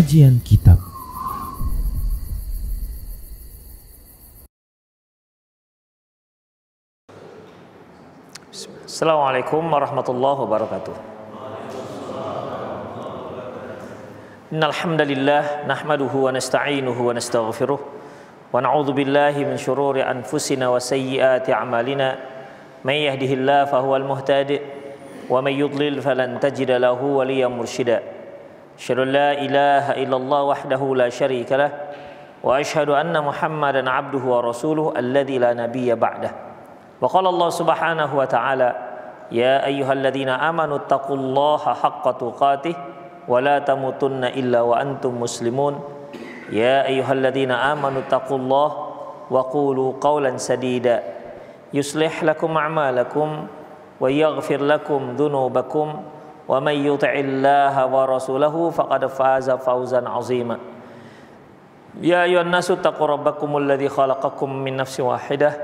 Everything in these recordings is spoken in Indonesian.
Kajian Kitab. Assalamualaikum warahmatullahi wabarakatuh. Innal hamdalillah nahmaduhu wa nasta'inuhu wa nastaghfiruh wa na'udzu billahi min shururi anfusina wa sayyiati a'malina may yahdihillahu fahuwal muhtadi wa may yudlil falan tajida lahu waliyyan mursyida. Asyhadu an la ilaha illallah wahdahu la syarika lah wa asyhadu anna Muhammadan 'abduhu wa rasuluhu alladzi la nabiyya ba'dah. Wa qala Allah Subhanahu wa ta'ala, ya ayyuhalladzina amanu taqullaha haqqa tuqatih wa la tamutunna illa wa antum muslimun. Ya ayyuhalladzina amanu taqullaha wa qulu qawlan sadida yuslih lakum a'malakum wa yaghfir lakum dhunubakum wa may yuti'illaha wa rasulahu faqad faza fawzan 'azima. Ya ayyuhan nasu taqu rabbakumul ladzi khalaqakum min nafsin wahidah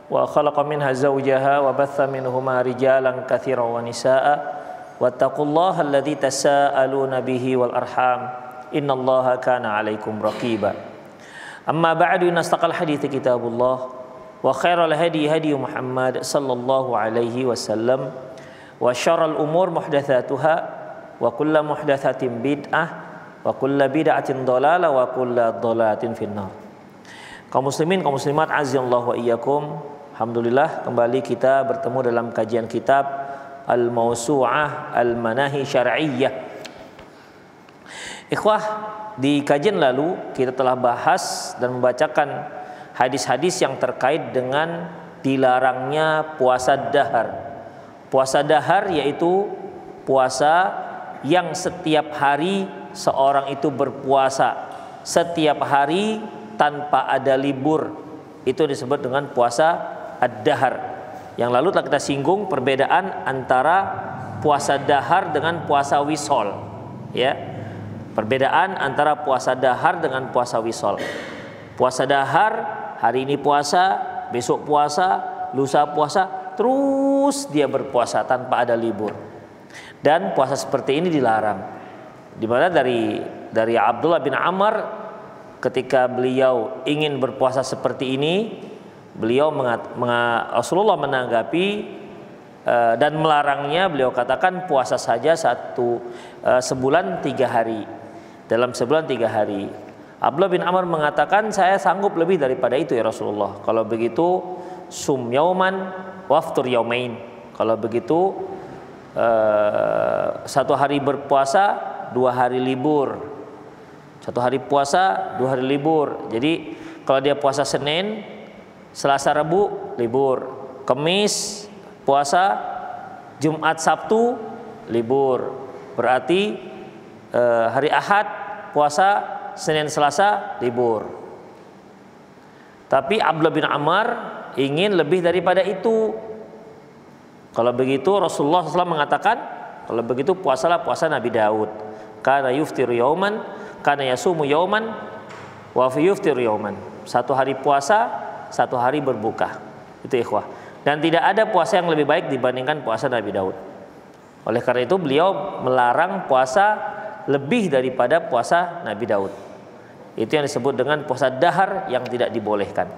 wa khalaqa minha zawjaha wa batha minhuma rijalan katsiran wa nisaa'a wattaqullaha alladzi tasaaluna bihi wal arham innallaha kana 'alaikum raqiba. Amma ba'du, nastaqal hadithi kitabullah wa khairal hadi hadi Muhammad sallallahu alaihi wasallam wa syarrul umur muhdatsatuha wa kullu muhdatsatin bid'ah wa kullu bid'atin dhalalah wa kullu dhalalatin finnar. Kaum muslimin, kaum muslimat, azallahu wa iyyakum. Alhamdulillah, kembali kita bertemu dalam kajian kitab Al-Mawsu'ah Al-Manahi Syar'iyyah. Ikhwah, di kajian lalu kita telah bahas dan membacakan hadis-hadis yang terkait dengan dilarangnya puasa dahar. Puasa dahar yaitu puasa yang setiap hari seorang itu berpuasa, setiap hari tanpa ada libur. Itu disebut dengan puasa ad-dahar. Yang lalu telah kita singgung perbedaan antara puasa dahar dengan puasa wisol, ya. Perbedaan antara puasa dahar dengan puasa wisol. Puasa dahar, hari ini puasa, besok puasa, lusa puasa, terus dia berpuasa tanpa ada libur. Dan puasa seperti ini dilarang. Di mana dari Abdullah bin Amr, ketika beliau ingin berpuasa seperti ini, Rasulullah menanggapi dan melarangnya. Beliau katakan puasa saja sebulan 3 hari. Dalam sebulan 3 hari. Abdullah bin Amr mengatakan, saya sanggup lebih daripada itu ya Rasulullah. Kalau begitu sum yauman waftur yaumain. Kalau begitu 1 hari berpuasa, 2 hari libur. 1 hari puasa, 2 hari libur. Jadi kalau dia puasa Senin, Selasa, Rabu libur, Kamis puasa, Jumat, Sabtu libur. Berarti hari Ahad puasa, Senin, Selasa libur. Tapi Abdullah bin Amr ingin lebih daripada itu. Kalau begitu Rasulullah SAW mengatakan, kalau begitu puasalah puasa Nabi Daud. Kana yuftiru yauman, kana yasumu yauman, wa fi yuftiru yauman. 1 hari puasa, 1 hari berbuka. Itu ikhwah. Dan tidak ada puasa yang lebih baik dibandingkan puasa Nabi Daud. Oleh karena itu beliau melarang puasa lebih daripada puasa Nabi Daud. Itu yang disebut dengan puasa dahar yang tidak dibolehkan.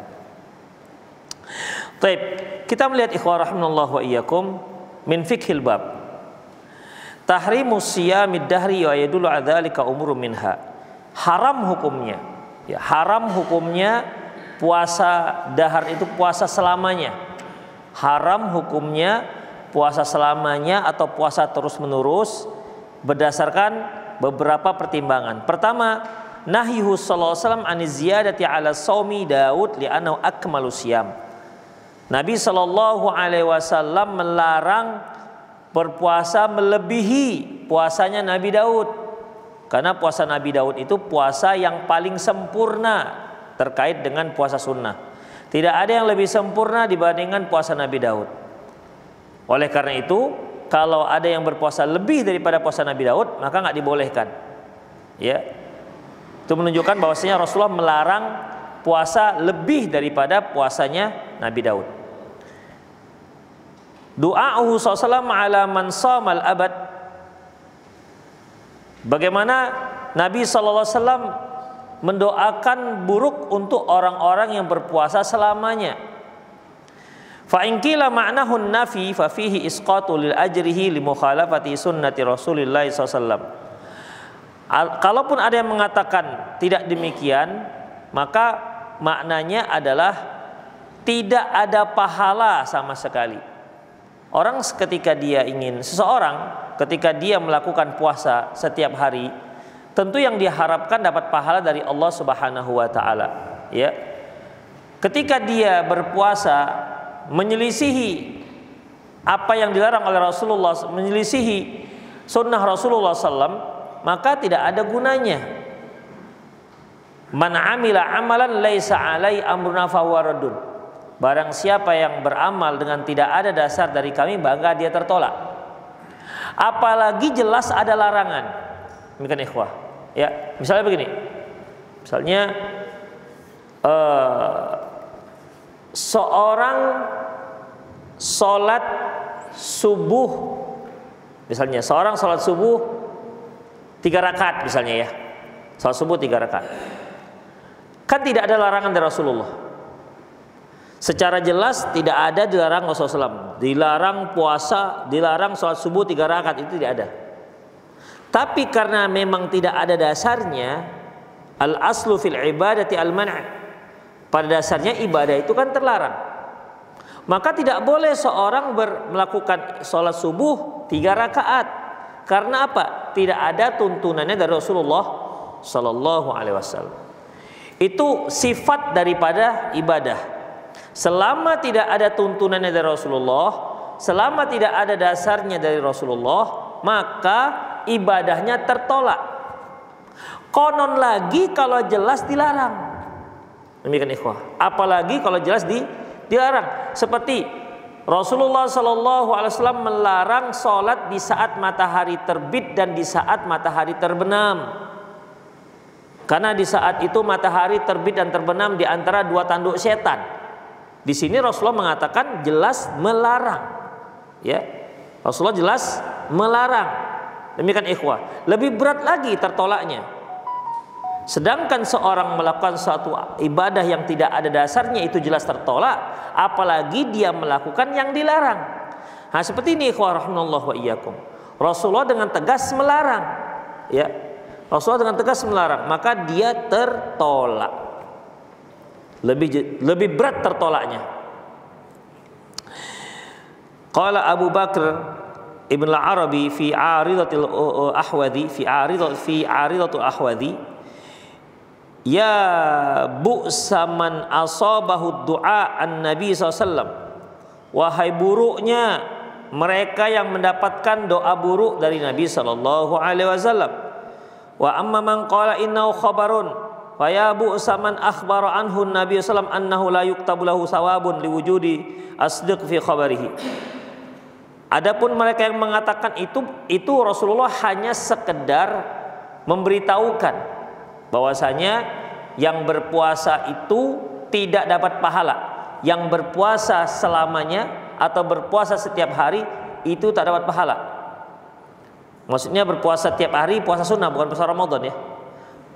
Baik, kita melihat ikhwah rahimanallahu wa iyyakum min fiqhil bab. Tahrimus siyamid dahri wa yadullu ala dzalika umurun minha. Haram hukumnya. Ya, haram hukumnya puasa dahar itu puasa selamanya. Haram hukumnya puasa selamanya atau puasa terus-menerus berdasarkan beberapa pertimbangan. Pertama, nahyuhu sallallahu alaihi wasallam an ziyadati ala shaumi Daud li'annahu akmalu siyam. Nabi sallallahu alaihi wasallam melarang berpuasa melebihi puasanya Nabi Daud. Karena puasa Nabi Daud itu puasa yang paling sempurna terkait dengan puasa sunnah. Tidak ada yang lebih sempurna dibandingkan puasa Nabi Daud. Oleh karena itu, kalau ada yang berpuasa lebih daripada puasa Nabi Daud, maka nggak dibolehkan. Ya, itu menunjukkan bahwasanya Rasulullah melarang puasa lebih daripada puasanya Nabi Daud. Du'a'uhu sallallahu ala man shamal abad. Bagaimana Nabi SAW mendoakan buruk untuk orang-orang yang berpuasa selamanya. Fa in qila ma'nahu nafi fa fihi isqatu lil ajrihi li mukhalafati sunnati Rasulillah SAW. Kalaupun ada yang mengatakan tidak demikian, maka maknanya adalah tidak ada pahala sama sekali. Orang seseorang ketika dia melakukan puasa setiap hari, tentu yang diharapkan dapat pahala dari Allah Subhanahu wa taala, ya. Ketika dia berpuasa menyelisihi apa yang dilarang oleh Rasulullah, menyelisihi sunnah Rasulullah SAW, maka tidak ada gunanya. Man amila amalan laisa alai amruna fahuwa raddun. Barang siapa yang beramal dengan tidak ada dasar dari kami, maka dia tertolak. Apalagi jelas ada larangan. Demikian ikhwah. Ya, misalnya begini. Misalnya seorang sholat subuh, misalnya seorang sholat subuh 3 rakaat misalnya, ya, sholat subuh 3 rakaat, kan tidak ada larangan dari Rasulullah. Secara jelas tidak ada dilarang Rasulullah SAW, dilarang puasa, dilarang sholat subuh 3 rakaat, itu tidak ada. Tapi karena memang tidak ada dasarnya, al aslu fil ibadati al man', pada dasarnya ibadah itu kan terlarang, maka tidak boleh seorang melakukan sholat subuh 3 rakaat. Karena apa? Tidak ada tuntunannya dari Rasulullah Sallallahu Alaihi Wasallam. Itu sifat daripada ibadah. Selama tidak ada tuntunannya dari Rasulullah, selama tidak ada dasarnya dari Rasulullah, maka ibadahnya tertolak. Konon lagi kalau jelas dilarang. Demikian ikhwah. Apalagi kalau jelas dilarang. Seperti Rasulullah SAW melarang sholat di saat matahari terbit dan di saat matahari terbenam. Karena di saat itu matahari terbit dan terbenam di antara 2 tanduk setan. Di sini Rasulullah mengatakan jelas melarang. Ya, Rasulullah jelas melarang. Demikian ikhwah. Lebih berat lagi tertolaknya. Sedangkan seorang melakukan suatu ibadah yang tidak ada dasarnya, itu jelas tertolak, apalagi dia melakukan yang dilarang. Nah, seperti ini ikhwah rahimallahu wa iyyakum. Rasulullah dengan tegas melarang, ya. Rasulullah dengan tegas melarang, maka dia tertolak. Lebih berat tertolaknya. Qala Abu Bakr Ibn al-Arabi fi Aridatul Ahwadi fi Aridatul Ahwadi, ya bu'sa man asabahu du'a an Nabi SAW. Wahai buruknya mereka yang mendapatkan doa buruk dari Nabi Sallallahu Alaihi Wasallam. Wa amma man qala innahu khabarun fa ya bu'sa man akhbara anhu Nabi SAW annahu la yuktabu lahu sawabun liwujudi asdiq fi khabarihi. Adapun mereka yang mengatakan itu Rasulullah hanya sekedar memberitahukan bahwasanya yang berpuasa itu tidak dapat pahala, yang berpuasa selamanya atau berpuasa setiap hari itu tak dapat pahala. Maksudnya berpuasa setiap hari, puasa sunnah, bukan puasa Ramadan, ya.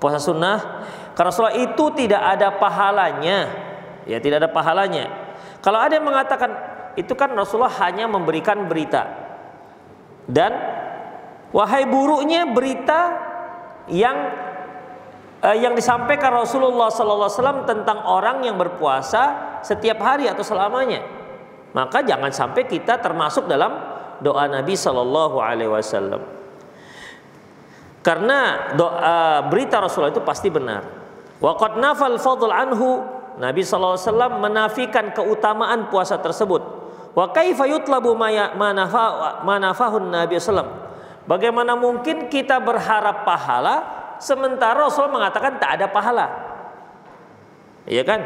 Puasa sunnah, karena Rasulullah itu tidak ada pahalanya, ya, tidak ada pahalanya. Kalau ada yang mengatakan itu kan Rasulullah hanya memberikan berita, dan wahai buruknya berita yang disampaikan Rasulullah SAW tentang orang yang berpuasa setiap hari atau selamanya, maka jangan sampai kita termasuk dalam doa Nabi Sallallahu Alaihi Wasallam. Karena berita Rasulullah itu pasti benar. Wa qad nafal fadl anhu, Nabi Sallallahu Alaihi Wasallam menafikan keutamaan puasa tersebut. Wa kaifa yutlabu manafahun Nabi Sallam. Bagaimana mungkin kita berharap pahala sementara Rasulullah mengatakan tak ada pahala? Iya kan?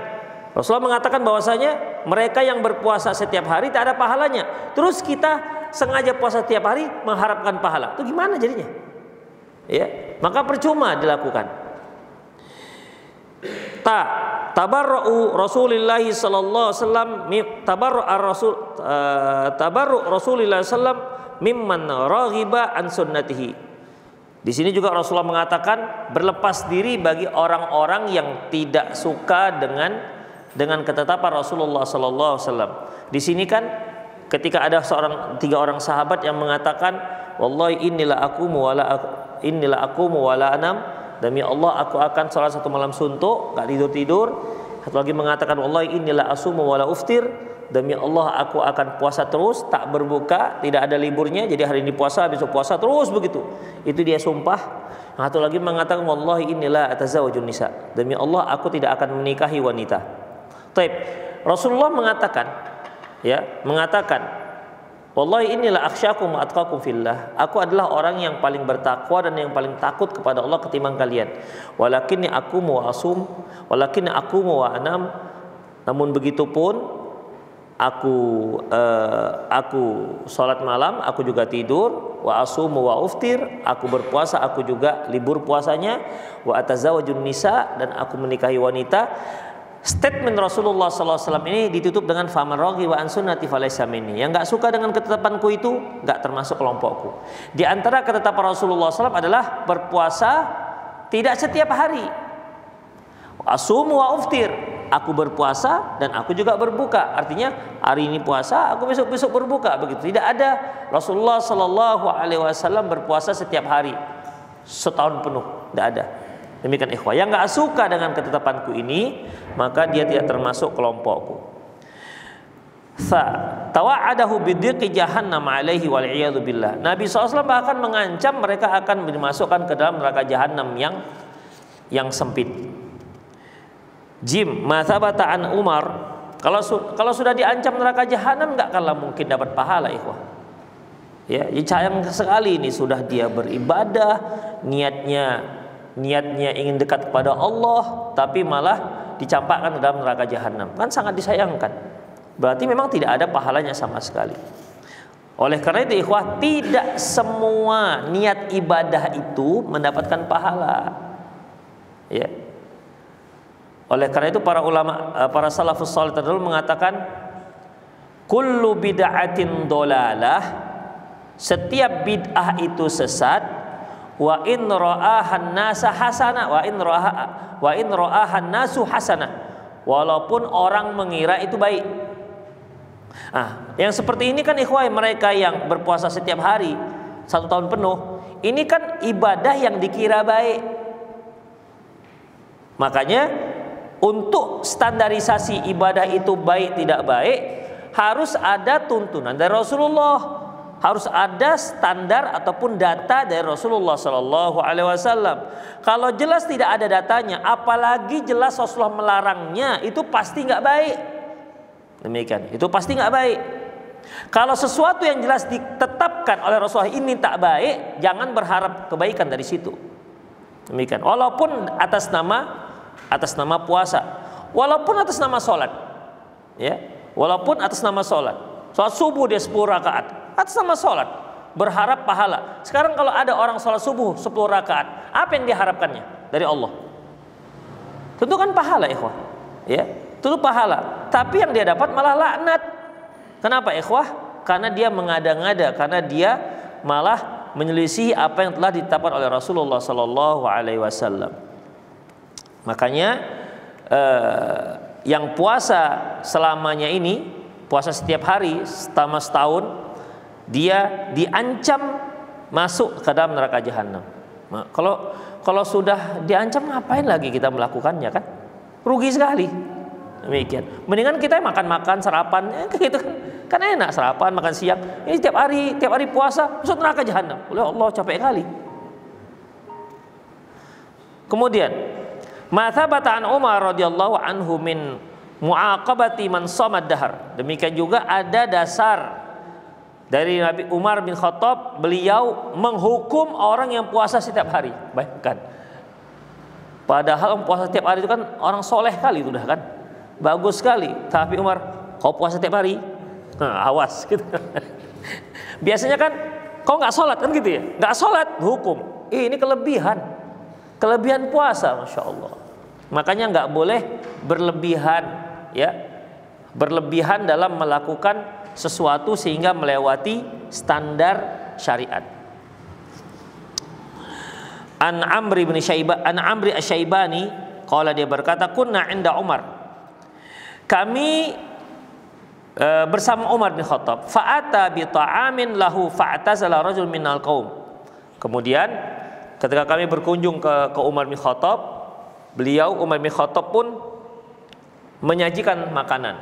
Rasulullah mengatakan bahwasanya mereka yang berpuasa setiap hari tak ada pahalanya. Terus kita sengaja puasa setiap hari mengharapkan pahala. Itu gimana jadinya? Ya, maka percuma dilakukan. Tabarru Rasulullah sallallahu alaihi wasallam tabarru Rasulullah sallam mimman raghiba an sunnatihi. Di sini juga Rasulullah mengatakan berlepas diri bagi orang-orang yang tidak suka dengan ketetapan Rasulullah sallallahu alaihi wasallam. Di sini kan ketika ada tiga orang sahabat yang mengatakan, wallahi inilah aku wala anam, demi Allah aku akan salat satu malam suntuk, enggak tidur-tidur. Satu lagi mengatakan, wallahi inilah asumu wala uftir, demi Allah aku akan puasa terus, tak berbuka, tidak ada liburnya. Jadi hari ini puasa, besok puasa, terus begitu. Itu dia sumpah. Satu lagi mengatakan, wallahi inilah atazawwajun nisa, demi Allah aku tidak akan menikahi wanita. Taib. Rasulullah mengatakan, wallahi inilah akhsyakum wa atqakum fillah. Aku adalah orang yang paling bertakwa dan yang paling takut kepada Allah ketimbang kalian. Walakinni aqumu wa asum, walakinni aqumu wa anam. Namun begitu pun aku salat malam, aku juga tidur, wa asumu wa uftir, aku berpuasa, aku juga libur puasanya, wa atazawwajun nisa, dan aku menikahi wanita. Statement Rasulullah SAW ini ditutup dengan faman raghi wa an sunnati falaysa minni. Yang enggak suka dengan ketetapanku itu enggak termasuk kelompokku. Di antara ketetapan Rasulullah SAW adalah berpuasa tidak setiap hari. Asumu wa uftir, aku berpuasa dan aku juga berbuka. Artinya hari ini puasa, aku besok berbuka, begitu. Tidak ada Rasulullah SAW berpuasa setiap hari setahun penuh, tidak ada. Demikian ikhwah, yang enggak suka dengan ketetapanku ini, maka dia tidak termasuk kelompokku. Tawa'adahu bidhiqi jahannam alaihi wal iyadu billah. Nabi SAW bahkan mengancam mereka akan dimasukkan ke dalam neraka jahanam yang sempit. Jim, ma thabata an Umar, kalau sudah diancam neraka jahanam enggak kalah mungkin dapat pahala ikhwah. Ya, sayang sekali ini sudah dia beribadah, niatnya ingin dekat kepada Allah, tapi malah dicampakkan ke dalam neraka jahanam. Kan sangat disayangkan. Berarti memang tidak ada pahalanya sama sekali. Oleh karena itu ikhwah, tidak semua niat ibadah itu mendapatkan pahala. Ya. Oleh karena itu para ulama, para salafus salih terdahulu mengatakan, kullu bid'atin dolalah, setiap bid'ah itu sesat. Wa in ra'ahan nasa hasanah wa in ra'ahan nasu hasanah, walaupun orang mengira itu baik. Yang seperti ini kan ikhwah, mereka yang berpuasa setiap hari 1 tahun penuh, ini kan ibadah yang dikira baik. Makanya untuk standarisasi ibadah itu baik tidak baik harus ada tuntunan dari Rasulullah. Harus ada standar ataupun data dari Rasulullah Sallallahu Alaihi Wasallam. Kalau jelas tidak ada datanya, apalagi jelas Rasulullah melarangnya, itu pasti nggak baik. Demikian, itu pasti nggak baik. Kalau sesuatu yang jelas ditetapkan oleh Rasulullah ini tak baik, jangan berharap kebaikan dari situ. Demikian. Walaupun atas nama puasa, walaupun atas nama sholat, ya, walaupun atas nama sholat subuh dia 10 rakaat. Atas nama sholat berharap pahala. Sekarang kalau ada orang sholat subuh 10 rakaat, apa yang diharapkannya dari Allah? Tentu kan pahala ikhwah, ya, tentu pahala. Tapi yang dia dapat malah laknat. Kenapa ikhwah? Karena dia mengada-ngada, karena dia malah menyelisih apa yang telah ditetapkan oleh Rasulullah Sallallahu Alaihi Wasallam. Makanya yang puasa selamanya ini, puasa setiap hari selama setahun, dia diancam masuk ke dalam neraka jahanam. Nah, kalau sudah diancam, ngapain lagi kita melakukannya, kan? Rugi sekali. Demikian. Mendingan kita makan sarapan, gitu kan enak, sarapan, makan siang. Ini tiap hari puasa, masuk neraka jahanam. Oleh Allah, capek kali. Kemudian, ma thabata an Umar radhiyallahu anhu min muaqabati man samad dahar. Demikian juga ada dasar dari Nabi Umar bin Khattab, beliau menghukum orang yang puasa setiap hari. Bayangkan, padahal puasa setiap hari itu kan orang soleh kali, itu dah kan bagus sekali. Tapi Umar, kau puasa setiap hari, awas gitu. Biasanya kan kau nggak sholat kan gitu ya, nggak sholat hukum. Ini kelebihan puasa, masya Allah. Makanya nggak boleh berlebihan, ya, berlebihan dalam melakukan sesuatu sehingga melewati standar syariat. An Amri bin Syaibah, an Amri Asy-Syaibani, qala dia berkata, kunna 'inda Umar. Kami bersama Umar bin Khattab. Fa'ata bi ta'amin lahu fa'tazala rajul minal qaum. Kemudian ketika kami berkunjung ke Umar bin Khattab, beliau Umar bin Khattab pun menyajikan makanan.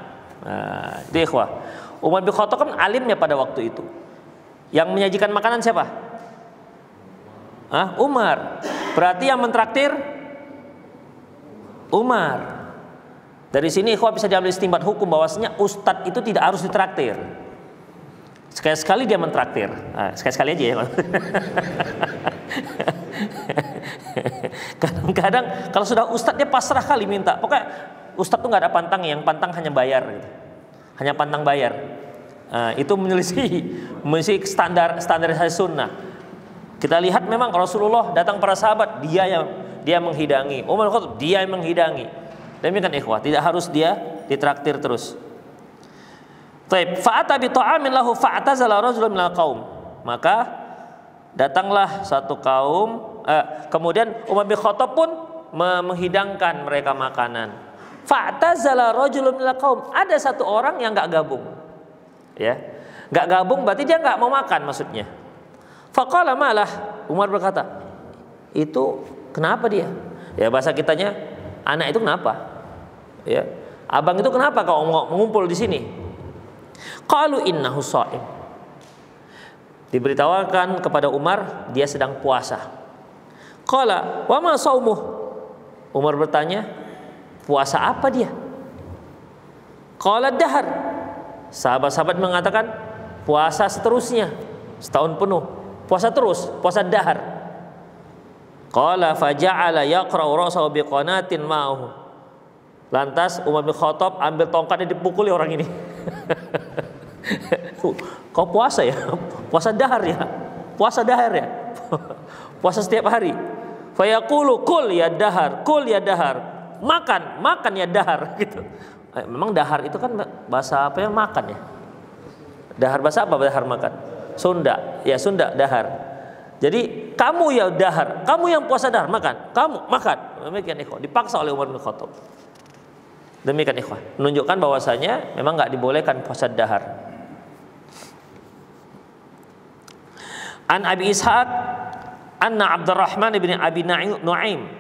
Nah, itu ikhwah. Umar bin Khattab kan alimnya pada waktu itu. Yang menyajikan makanan siapa? Umar. Berarti yang mentraktir Umar. Dari sini ikhwah bisa diambil istinbat hukum bahwasanya ustadz itu tidak harus ditraktir. Sekali-sekali dia mentraktir. Sekali-sekali aja ya. Kadang-kadang kalau sudah ustadz dia pasrah kali minta. Pokoknya ustadz tuh nggak ada pantang, yang pantang hanya bayar gitu. Hanya pantang bayar. Itu menyelisih standarisasi sunnah. Kita lihat memang Rasulullah datang para sahabat, dia menghidangi. Umar Khattab dia yang menghidangi. Demikian ikhwah, tidak harus dia ditraktir terus. Taib, fa'ata bi ta'amin lahu fa'tazala rajulun minal qaum. Maka datanglah satu kaum, kemudian Umar bin Khattab pun menghidangkan mereka makanan. Fa'tazala rajulun minal qaum. Ada satu orang yang enggak gabung. Ya. Enggak gabung berarti dia enggak mau makan maksudnya. Faqala malah, Umar berkata, "Itu kenapa dia?" Ya bahasa kitanya, anak itu kenapa? Ya, abang itu kenapa kau mengumpul di sini? Qalu innahu sha'im. Diberitahukan kepada Umar dia sedang puasa. Qala wa ma shaumuh? Umar bertanya, puasa apa dia? Qala dahar. Sahabat-sahabat mengatakan puasa seterusnya, setahun penuh. Puasa terus, puasa dahar. Qala faja'ala yaqra'u ra'sahu biqanatin ma'ahu. Lantas Umar bin Khattab ambil tongkatnya dipukuli orang ini. Kau puasa ya? Puasa dahar ya? Puasa dahar ya? Puasa setiap hari. Fayaqulu kul ya dahar, kul ya dahar. Makan ya dahar gitu. Memang dahar itu kan bahasa apa ya, makan ya? Dahar bahasa apa dahar makan? Sunda. Ya Sunda dahar. Jadi kamu ya dahar, kamu yang puasa dahar makan, kamu makan. Demikian ikhwan, dipaksa oleh Umar bin Khattab. Demikian ikhwan, menunjukkan bahwasanya memang nggak dibolehkan puasa dahar. An Abi Ishaq anna Abdurrahman bin Abi Nuaim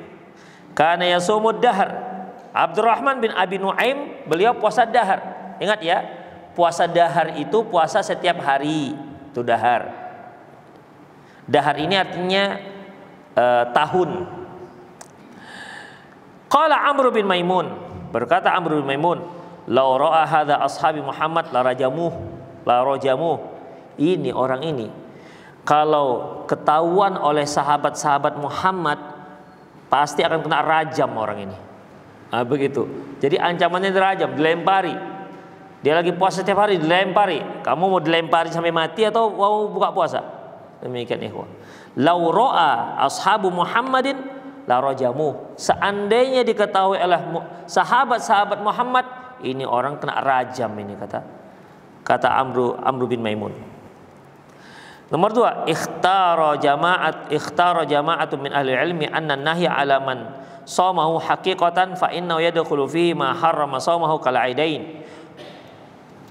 kana yasumud dahar. Abdurrahman bin Abi Nuaim beliau puasa dahar. Ingat ya, puasa dahar itu puasa setiap hari, itu dahar. Dahar ini artinya tahun. Qala Amr bin Maimun, berkata Amr bin Maimun, "La ra'a hadza ashabi Muhammad la rajamuh." Ini orang ini kalau ketahuan oleh sahabat-sahabat Muhammad pasti akan kena rajam orang ini. Begitu. Jadi ancamannya dirajam, dilempari. Dia lagi puasa setiap hari dilempari. Kamu mau dilempari sampai mati atau mau buka puasa? Demikian ikhwan. Lau ra'a ashabu Muhammadin la rajamuh. Seandainya diketahui oleh sahabat-sahabat Muhammad, ini orang kena rajam ini, kata Amr bin Maimun. Nomor 2, ikhtara jama'atun min ahli ilmi anna nahya 'ala man shamahu haqiqatan fa innahu yadkhulu fihi ma harrama shamahu kal aidain.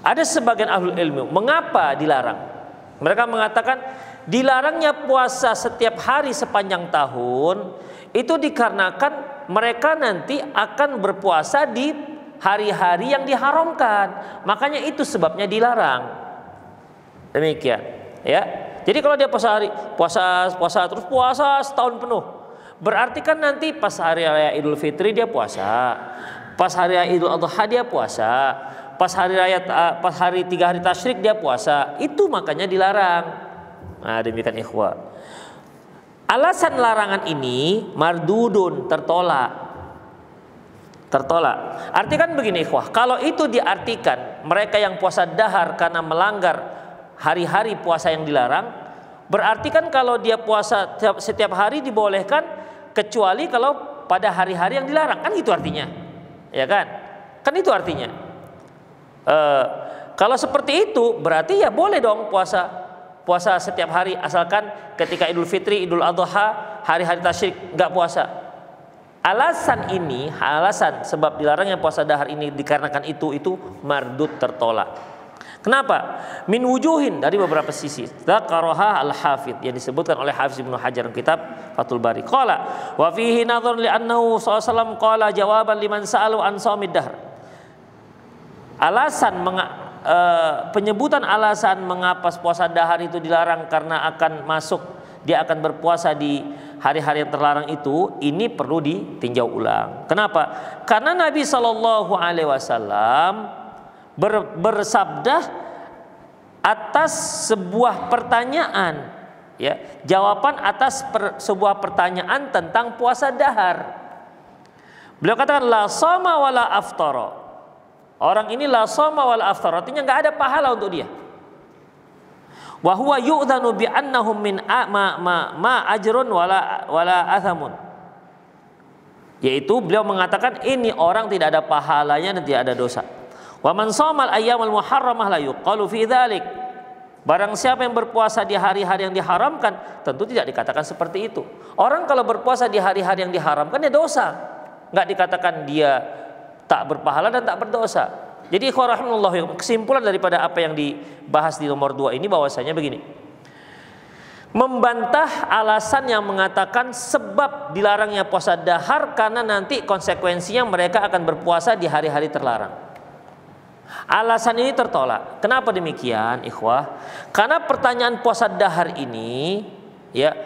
Ada sebagian ahli ilmu mengapa dilarang? Mereka mengatakan dilarangnya puasa setiap hari sepanjang tahun itu dikarenakan mereka nanti akan berpuasa di hari-hari yang diharamkan. Makanya itu sebabnya dilarang. Demikian, ya. Jadi kalau dia puasa terus puasa setahun penuh, berarti kan nanti pas hari raya Idul Fitri dia puasa, pas hari raya Idul Adha dia puasa, pas hari 3 hari tasyrik dia puasa. Itu makanya dilarang. Nah, demikian ikhwah. Alasan larangan ini mardudun, tertolak. Artikan begini ikhwah, kalau itu diartikan mereka yang puasa dahar karena melanggar hari-hari puasa yang dilarang, berarti kan kalau dia puasa setiap hari dibolehkan kecuali kalau pada hari-hari yang dilarang, kan itu artinya, ya kan? Kan itu artinya. Kalau seperti itu berarti ya boleh dong puasa setiap hari, asalkan ketika Idul Fitri, Idul Adha hari-hari tasyrik nggak puasa. Alasan sebab dilarangnya puasa dahar ini dikarenakan itu mardud, tertolak. Kenapa? Min wujuhin, dari beberapa sisi. Dzakaraha al-Hafidz, yang disebutkan oleh Hafiz Ibnu Hajar dalam kitab Fathul Bari. Qala wa fihi nadhar li annahu sallallahu alaihi wasallam qala jawaban liman sa'alu an shaumid dahr. Penyebutan alasan mengapa puasa dahar itu dilarang karena dia akan berpuasa di hari-hari yang terlarang itu, ini perlu ditinjau ulang. Kenapa? Karena Nabi Shallallahu Alaihi Wasallam bersabda atas sebuah pertanyaan, ya, jawaban atas sebuah pertanyaan tentang puasa dahar. Beliau katakan la shoma wala aftara. Orang ini la shoma wala aftara, artinya nggak ada pahala untuk dia. Wa huwa yu'dhanu bi annahum min ma ajrun wala athamun. Yaitu beliau mengatakan ini orang tidak ada pahalanya dan tidak ada dosa. Wa man shamal ayyamal muharramah la yuqalu fi dzalik. Barang siapa yang berpuasa di hari-hari yang diharamkan, tentu tidak dikatakan seperti itu. Orang kalau berpuasa di hari-hari yang diharamkan ya dosa. Enggak dikatakan dia tak berpahala dan tak berdosa. Jadi kesimpulan daripada apa yang dibahas di nomor 2 ini bahwasanya begini. Membantah alasan yang mengatakan sebab dilarangnya puasa dahar karena nanti konsekuensinya mereka akan berpuasa di hari-hari terlarang. Alasan ini tertolak. Kenapa demikian, ikhwah? Karena pertanyaan puasa dahar ini, ya,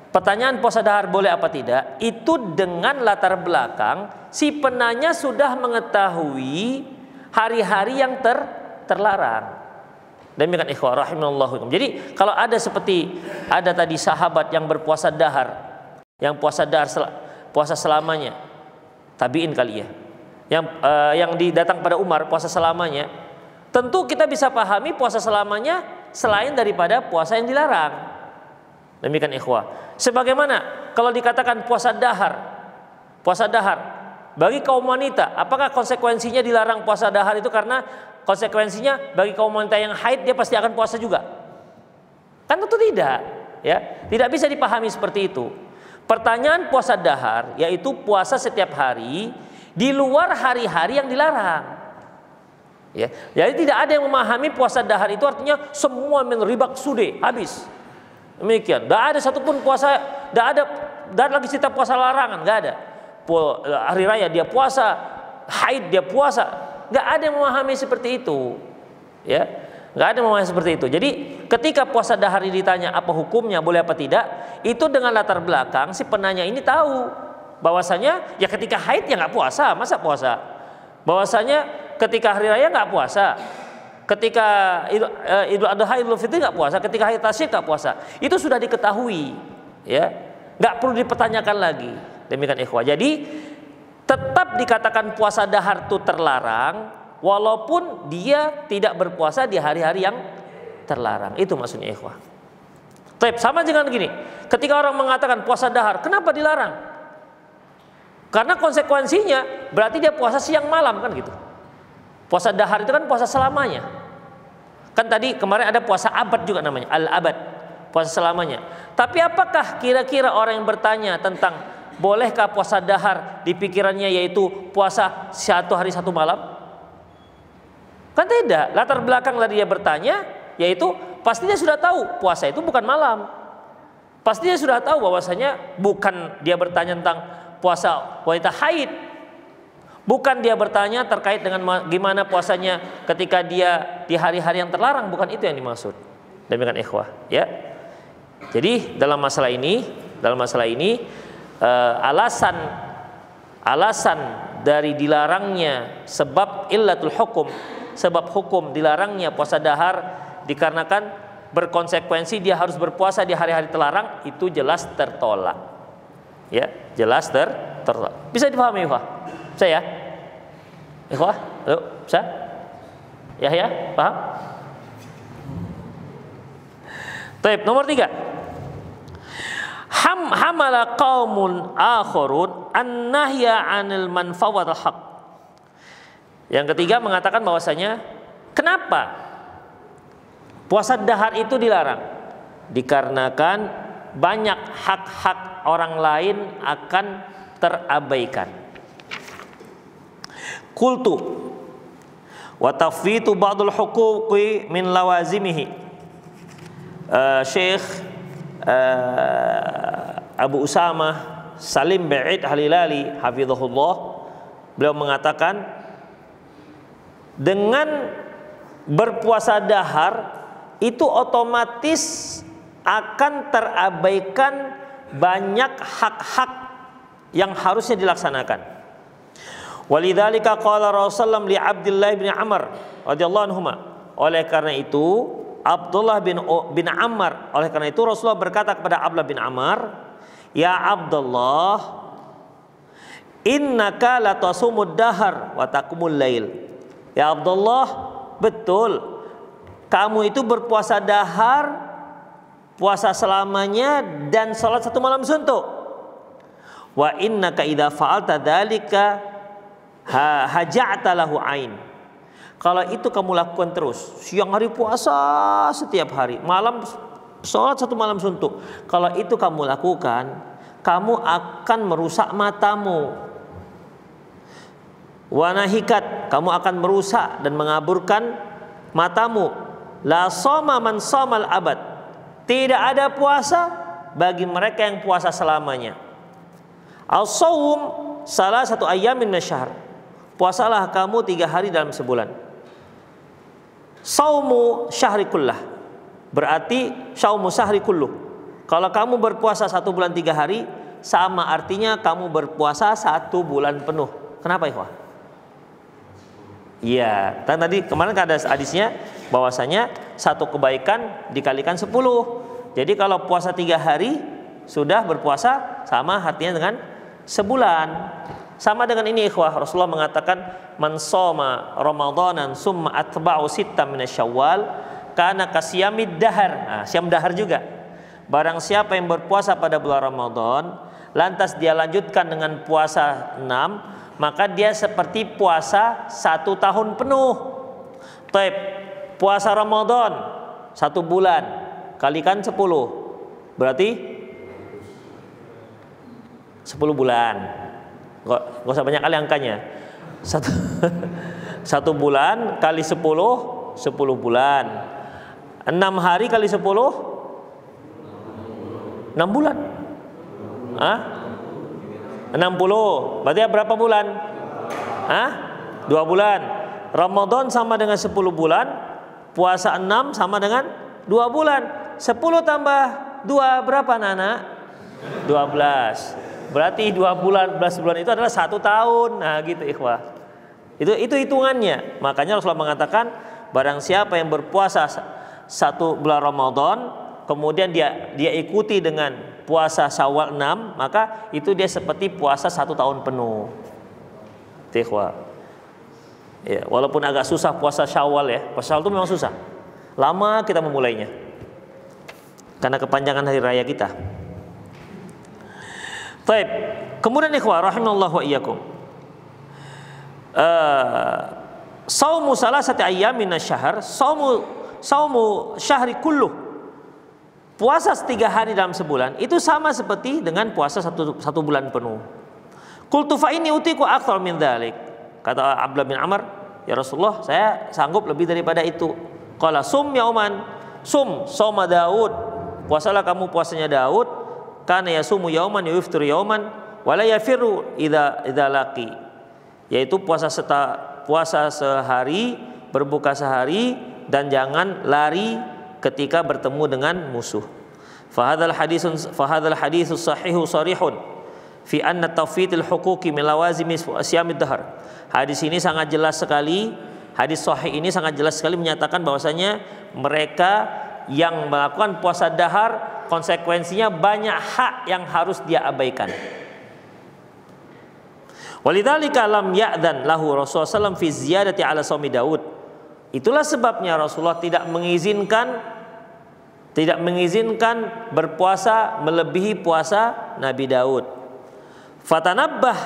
pertanyaan puasa dahar boleh apa tidak, itu dengan latar belakang si penanya sudah mengetahui hari-hari yang terlarang. Demikian ikhwah rahimallahu. Jadi kalau ada tadi sahabat yang berpuasa dahar, yang puasa dahar puasa selamanya, tabiin kali ya, yang datang pada Umar puasa selamanya, tentu kita bisa pahami puasa selamanya selain daripada puasa yang dilarang. Demikian ikhwah. Sebagaimana kalau dikatakan puasa dahar bagi kaum wanita, apakah konsekuensinya dilarang puasa dahar itu karena konsekuensinya bagi kaum wanita yang haid dia pasti akan puasa juga? Kan tentu tidak, ya. Tidak bisa dipahami seperti itu. Pertanyaan puasa dahar yaitu puasa setiap hari di luar hari-hari yang dilarang. Ya. Jadi tidak ada yang memahami puasa dahar itu artinya semua menribak sude habis. Demikian. Tidak ada satupun puasa, tidak ada lagi cerita puasa larangan, nggak ada. Hari raya dia puasa, haid dia puasa, nggak ada yang memahami seperti itu, ya, nggak ada yang memahami seperti itu. Jadi ketika puasa dahar ditanya apa hukumnya, boleh apa tidak, itu dengan latar belakang si penanya ini tahu bahwasanya ya ketika haid ya nggak puasa, masa puasa, bahwasanya ketika hari raya nggak puasa, ketika Idul Adha, Idul Fitri nggak puasa, ketika hari tasyrik nggak puasa, itu sudah diketahui, ya, nggak perlu dipertanyakan lagi. Demikian ikhwah. Jadi tetap dikatakan puasa dahar itu terlarang walaupun dia tidak berpuasa di hari-hari yang terlarang. Itu maksudnya ikhwah. Sama dengan gini. Ketika orang mengatakan puasa dahar, kenapa dilarang? Karena konsekuensinya berarti dia puasa siang malam kan gitu. Puasa dahar itu kan puasa selamanya. Kan tadi kemarin ada puasa abad juga namanya, al-abad, puasa selamanya. Tapi apakah kira-kira orang yang bertanya tentang bolehkah puasa dahar di pikirannya yaitu puasa 1 hari 1 malam? Kan tidak. Latar belakang tadi dia bertanya yaitu pasti dia sudah tahu puasa itu bukan malam. Pasti dia sudah tahu bahwasanya bukan dia bertanya tentang puasa wanita haid. Bukan dia bertanya terkait dengan gimana puasanya ketika dia di hari-hari yang terlarang, bukan itu yang dimaksud. Demikian ikhwah, ya. Jadi dalam masalah ini alasan dari dilarangnya sebab illatul hukum, sebab hukum dilarangnya puasa dahar dikarenakan berkonsekuensi dia harus berpuasa di hari-hari terlarang, itu jelas tertolak. Ya, jelas tertolak. Bisa dipahami, Ikhwah? Bisa ya? Ikhwah? Halo, bisa? Ya, paham? Baik, nomor 3. Hamala qaumun akharun an-nahya 'anil manfawatil haq. Yang ketiga mengatakan bahwasanya kenapa puasa dahar itu dilarang? Dikarenakan banyak hak-hak orang lain akan terabaikan. Qultu wa tafwitu ba'dul huquqi min lawazimihi. Syekh Abu Usamah Salim bin Eid Al-Hilali hafizahullah, beliau mengatakan dengan berpuasa dahar itu otomatis akan terabaikan banyak hak-hak yang harusnya dilaksanakan. Walidzalika qala Rasulullah li Abdullah bin Amr radhiyallahu anhuma. Oleh karena itu Abdullah bin Amr, oleh karena itu Rasulullah berkata kepada Abdullah bin Amr, "Ya Abdullah, innaka latasumud dahar wa taqumul lail." Ya Abdullah, betul kamu itu berpuasa dahar, puasa selamanya dan salat satu malam suntuk. Wa innaka idza fa'alta dzalika haja'ta lahu ain. Kalau itu kamu lakukan terus, siang hari puasa setiap hari, malam sholat satu malam suntuk. Kalau itu kamu lakukan, kamu akan merusak matamu. Wanahikat, kamu akan merusak dan mengaburkan matamu. La soma man somal abad. Tidak ada puasa bagi mereka yang puasa selamanya. Al-sawm salah satu ayamin nasyahr. Puasalah kamu 3 hari dalam sebulan. Saumu syahri kullah, berarti saumu syahri kulluh. Kalau kamu berpuasa 1 bulan 3 hari, sama artinya kamu berpuasa 1 bulan penuh. Kenapa ikhwah? Iya, tadi kemarin ada hadisnya bahwasanya 1 kebaikan dikalikan 10. Jadi kalau puasa 3 hari sudah berpuasa sama artinya dengan sebulan. Sama dengan ini ikhwah, Rasulullah mengatakan man shoma ramadanan summa atba'u sittan minasyawal kana kasyamid dahar. Nah, syam dahar juga. Barang siapa yang berpuasa pada bulan Ramadan lantas dia lanjutkan dengan puasa 6, maka dia seperti puasa 1 tahun penuh. Taib, puasa Ramadan 1 bulan kalikan 10, berarti 10 bulan. Gak usah banyak kali angkanya. 1 bulan kali 10 bulan. 6 hari kali 10 6 bulan. 60. Berarti berapa bulan? 2 bulan. Ramadan sama dengan 10 bulan. Puasa 6 sama dengan 2 bulan. 10 tambah 2 berapa Nana? 12. Berarti 2 bulan, 11 bulan itu adalah 1 tahun. Nah gitu ikhwah. Itu hitungannya. Makanya Rasulullah mengatakan barang siapa yang berpuasa 1 bulan Ramadan, kemudian dia ikuti dengan puasa Syawal 6, maka itu dia seperti puasa 1 tahun penuh. Ikhwah. Ya, walaupun agak susah puasa Syawal ya. Puasa Syawal itu memang susah. Lama kita memulainya. Karena kepanjangan hari raya kita. Baik. Kemudian ikhwah rahimallahu wa iyyakum. Saumu salasati ayyamin asy-syahr, saumu syahri kulluh. Puasa 3 hari dalam sebulan itu sama seperti dengan puasa 1 bulan penuh. Qultu fa inni utiku aktsar min dzalik. Kata Abdullah bin Amr, ya Rasulullah, saya sanggup lebih daripada itu. Qala sum yauman, soma Daud. Puasalah kamu puasanya Daud. Kana yasumu yauman yuftiru yauman wala yafiru idza laqi. Yaitu puasa sehari, berbuka sehari, dan jangan lari ketika bertemu dengan musuh. Fahadzal haditsus sahihu sharihun fi anna tawfitul huquqi min lawazimi siyamid dahr. Hadis ini sangat jelas sekali, hadis sahih ini sangat jelas sekali menyatakan bahwasanya mereka yang melakukan puasa dahar konsekuensinya banyak hak yang harus dia abaikan. Walidzalika lam ya'dzan lahu Rasulullah sallallahu fi ziyadati ala shaumi Daud. Itulah sebabnya Rasulullah tidak mengizinkan berpuasa melebihi puasa Nabi Daud. Fatanabbah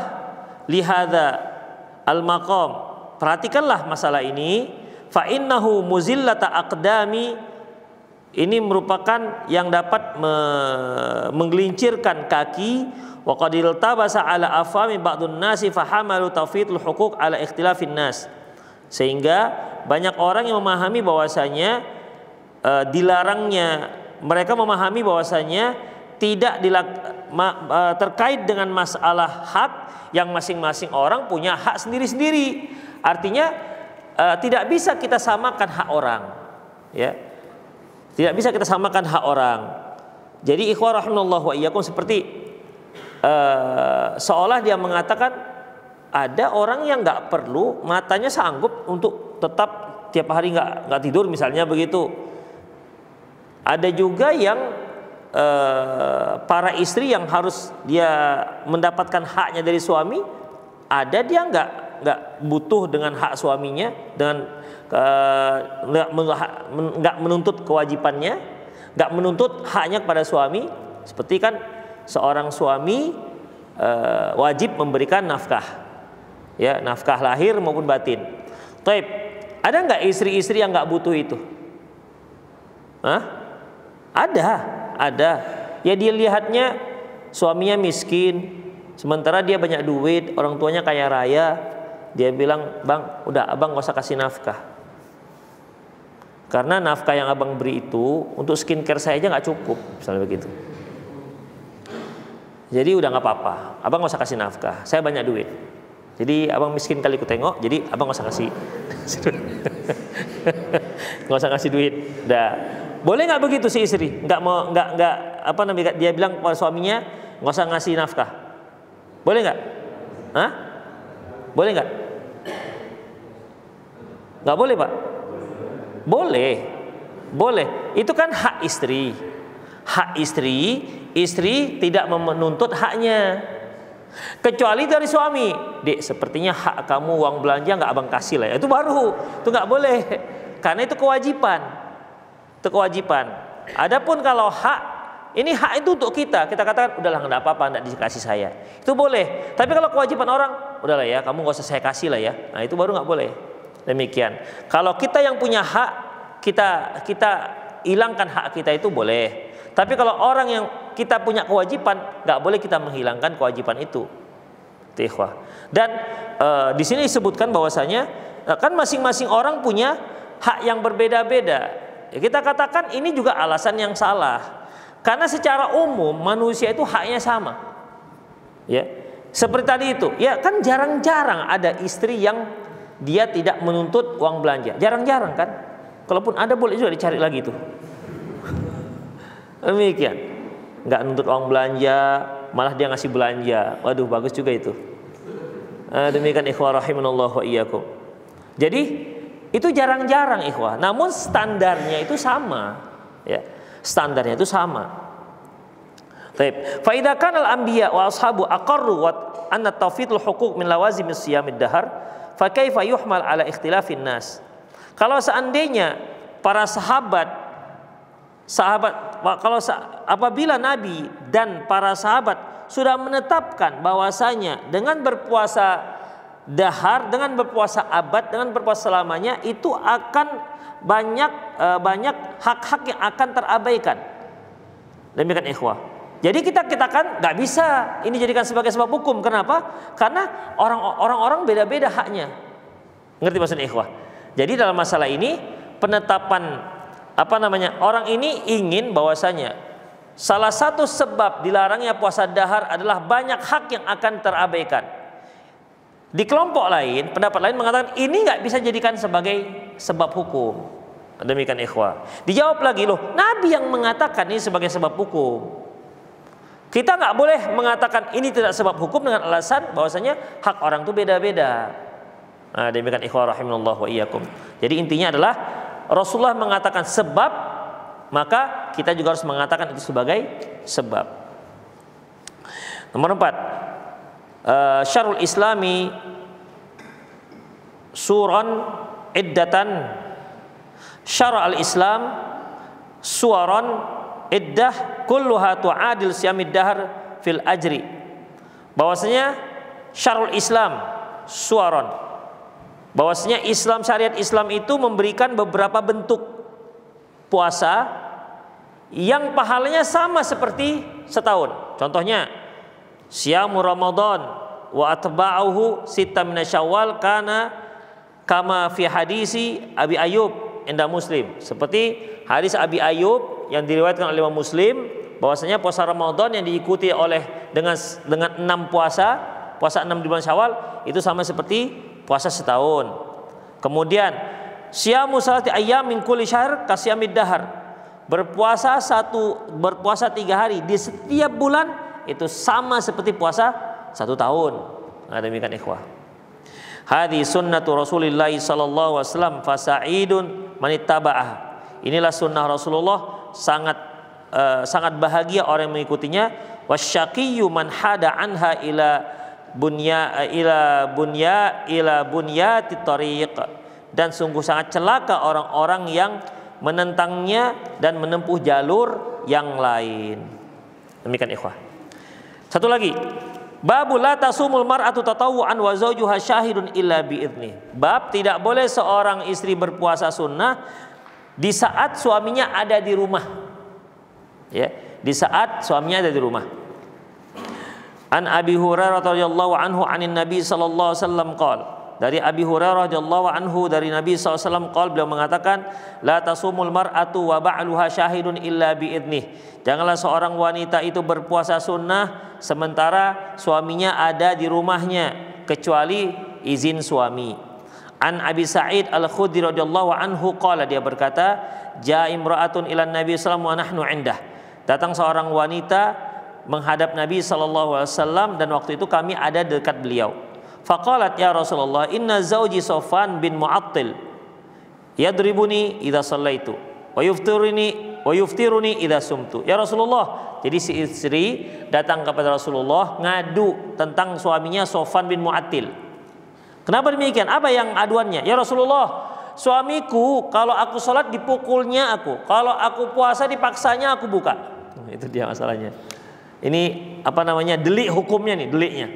lihadza al-maqam. Perhatikanlah masalah ini. Fa innahu muzillata aqdami ini merupakan yang dapat menggelincirkan kaki. Wa qad iltabasa ala afami ba'dun nasi fahamalu tawfitul huquq ala ikhtilafin nas. Sehingga banyak orang yang memahami bahwasanya dilarangnya, mereka memahami bahwasanya tidak terkait dengan masalah hak yang masing-masing orang punya hak sendiri-sendiri. Artinya tidak bisa kita samakan hak orang, ya. Tidak bisa kita samakan hak orang. Jadi ikhwah rahimallahu wa iyyakum, seperti seolah dia mengatakan ada orang yang nggak perlu, matanya sanggup untuk tetap tiap hari nggak tidur misalnya begitu. Ada juga yang para istri yang harus dia mendapatkan haknya dari suami, ada dia nggak butuh dengan hak suaminya, dengan nggak menuntut kewajibannya, nggak menuntut haknya kepada suami. Seperti kan seorang suami wajib memberikan nafkah, ya, nafkah lahir maupun batin. Taib, ada nggak istri-istri yang nggak butuh itu? Hah? Ada. Ya dia lihatnya suaminya miskin, sementara dia banyak duit, orang tuanya kaya raya. Dia bilang, bang, udah abang gak usah kasih nafkah. Karena nafkah yang abang beri itu untuk skincare saya aja nggak cukup, misalnya begitu. Jadi udah nggak apa-apa, abang gak usah kasih nafkah. Saya banyak duit. Jadi abang miskin kali ku tengok, jadi abang gak usah kasih, gak usah kasih duit. Udah. Boleh nggak begitu si istri? Nggak apa namanya? Dia bilang kepada suaminya nggak usah ngasih nafkah. Boleh nggak? Hah? Boleh nggak? Nggak boleh, Pak? Boleh. Itu kan hak istri. Hak istri tidak menuntut haknya. Kecuali dari suami. Dek, sepertinya hak kamu uang belanja nggak abang kasih lah. Itu baru, itu nggak boleh. Karena itu kewajiban. Itu kewajiban. Adapun kalau hak, ini hak itu untuk kita katakan udahlah nggak apa-apa, nggak dikasih saya, itu boleh. Tapi kalau kewajiban orang, udahlah ya, kamu nggak usah saya kasih lah ya, nah itu baru nggak boleh. Demikian. Kalau kita yang punya hak, kita hilangkan hak kita, itu boleh. Tapi kalau orang yang kita punya kewajiban, nggak boleh kita menghilangkan kewajiban itu. Ikhwah. Dan di sini disebutkan bahwasanya kan masing-masing orang punya hak yang berbeda-beda. Ya, kita katakan ini juga alasan yang salah. Karena secara umum manusia itu haknya sama. Ya. Seperti tadi itu, ya kan jarang-jarang ada istri yang dia tidak menuntut uang belanja. Jarang-jarang kan? Kalaupun ada boleh juga dicari lagi tuh. Demikian. Enggak nuntut uang belanja, malah dia ngasih belanja. Waduh, bagus juga itu. Demikian ikhwah rahimanallahu wa iyyakum. Jadi itu jarang-jarang ikhwah, namun standarnya itu sama, ya. Standarnya itu sama. Baik. Fa idza kana al-anbiya wa ashabu aqarru wa anna tawfitul huquq min lawazim siyamid dahar, fa kaifa yuhmal ala ikhtilafin nas. Kalau seandainya para apabila Nabi dan para sahabat sudah menetapkan bahwasanya dengan berpuasa dahar, dengan berpuasa abad, dengan berpuasa selamanya, itu akan banyak hak-hak yang akan terabaikan. Demikian ikhwah. Jadi kita kan nggak bisa ini jadikan sebagai sebab hukum. Kenapa? Karena orang-orang beda-beda haknya. Ngerti maksudnya ikhwah? Jadi dalam masalah ini penetapan orang ini ingin bahwasanya salah satu sebab dilarangnya puasa dahar adalah banyak hak yang akan terabaikan. Di kelompok lain, pendapat lain mengatakan ini nggak bisa jadikan sebagai sebab hukum. Demikian ikhwah. Dijawab lagi, loh, Nabi yang mengatakan ini sebagai sebab hukum. Kita nggak boleh mengatakan ini tidak sebab hukum dengan alasan bahwasanya hak orang itu beda-beda. Nah, demikian ikhwah rahimanallahu wa iyyakum. Jadi intinya adalah Rasulullah mengatakan sebab, maka kita juga harus mengatakan itu sebagai sebab. Nomor 4. Syarul Islami suran iddatan. Syara al-Islam suran iddah kulluha tu'adil siyamid dahar fil ajri. Bahwasanya syarul Islam suran, bahwasanya Islam, syariat Islam itu memberikan beberapa bentuk puasa yang pahalanya sama seperti setahun. Contohnya, Syamu Ramadan wa atba'uhu sitta min Syawal kana kama fi hadisi Abi Ayyub inda Muslim. Seperti hadis Abi Ayyub yang diriwayatkan oleh Imam Muslim, bahwasanya puasa Ramadan yang diikuti oleh dengan 6 puasa 6 di bulan Syawal itu sama seperti puasa setahun. Kemudian syamu salati ayyam min kulli syahr kasyamid dahar. Berpuasa 3 hari di setiap bulan itu sama seperti puasa 1 tahun. Nah, demikian ikhwah. Hadhi sunnatu Rasulillah sallallahu alaihi wasallam fasa'idun manittaba'ah. Inilah sunnah Rasulullah, sangat bahagia orang yang mengikutinya. Wasyaqiyyu man hada anha ila bunyati tariq. Dan sungguh sangat celaka orang-orang yang menentangnya dan menempuh jalur yang lain. Demikian ikhwah. Satu lagi, babu la tasumul mar'atu tatawu'an wa zawjuha syahidun illa bi'idni. Bab tidak boleh seorang istri berpuasa sunnah di saat suaminya ada di rumah. Ya, di saat suaminya ada di rumah. An Abi Hurairah radhiyallahu anhu anin Nabi sallallahu alaihi wasallam qala. Dari Abi Hurairah radhiyallahu anhu dari Nabi sallallahu alaihi wasallam qala, beliau mengatakan, la tasumul mar'atu wa ba'luha syahidun illa bi'idnih. Janganlah seorang wanita itu berpuasa sunnah sementara suaminya ada di rumahnya kecuali izin suami. An Abi Sa'id Al-Khudri radhiyallahu anhu qala, dia berkata, ja'a imra'atun ilan Nabi sallallahu alaihi wasallam wa nahnu indah. Datang seorang wanita menghadap Nabi sallallahu alaihi wasallam dan waktu itu kami ada dekat beliau. Faqalat ya Rasulullah, inna zawji Sofwan bin Mu'attil yadribuni idza shallaitu wa yuftiruni idza sumtu. Ya Rasulullah, jadi si istri datang kepada Rasulullah ngadu tentang suaminya Sofwan bin Mu'attil. Kenapa demikian? Apa yang aduannya? Ya Rasulullah, suamiku kalau aku sholat dipukulnya aku, kalau aku puasa dipaksanya aku buka. Itu dia masalahnya. Ini delik hukumnya nih, deliknya.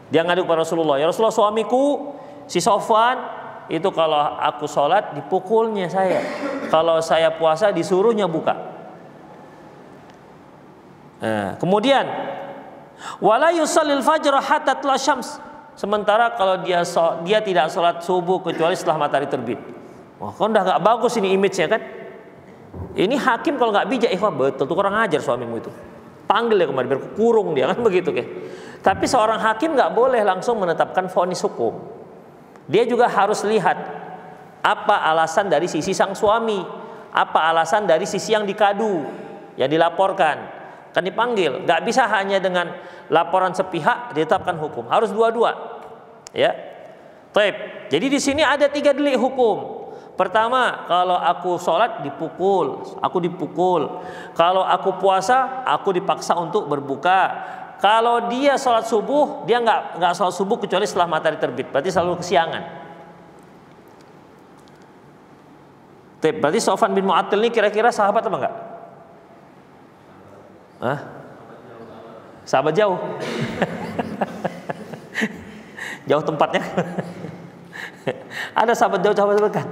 Dia ngadu kepada Rasulullah, ya Rasulullah, suamiku si Sofwan itu kalau aku sholat dipukulnya saya, kalau saya puasa disuruhnya buka. Kemudian wala yusallil fajr hatta tla syams. Sementara kalau dia tidak sholat subuh kecuali setelah matahari terbit. Wah, kan udah gak bagus ini image-nya kan. Ini hakim kalau gak bijak, betul tuh kurang ajar suamimu itu. Panggil dia kemarin biar kurung dia, kan begitu kan. Tapi seorang hakim nggak boleh langsung menetapkan vonis hukum. Dia juga harus lihat apa alasan dari sisi sang suami, apa alasan dari sisi yang dikadu, yang dilaporkan. Kan dipanggil, nggak bisa hanya dengan laporan sepihak ditetapkan hukum, harus dua-dua. Ya, Taib. Jadi di sini ada 3 delik hukum. Pertama, kalau aku sholat aku dipukul. Kalau aku puasa, aku dipaksa untuk berbuka. Kalau dia sholat subuh, dia nggak sholat subuh kecuali setelah matahari terbit. Berarti selalu kesiangan. Berarti Sofwan bin Mu'attil ini kira-kira sahabat apa enggak? Sahabat jauh. Jauh tempatnya. Ada sahabat jauh, sahabat dekat.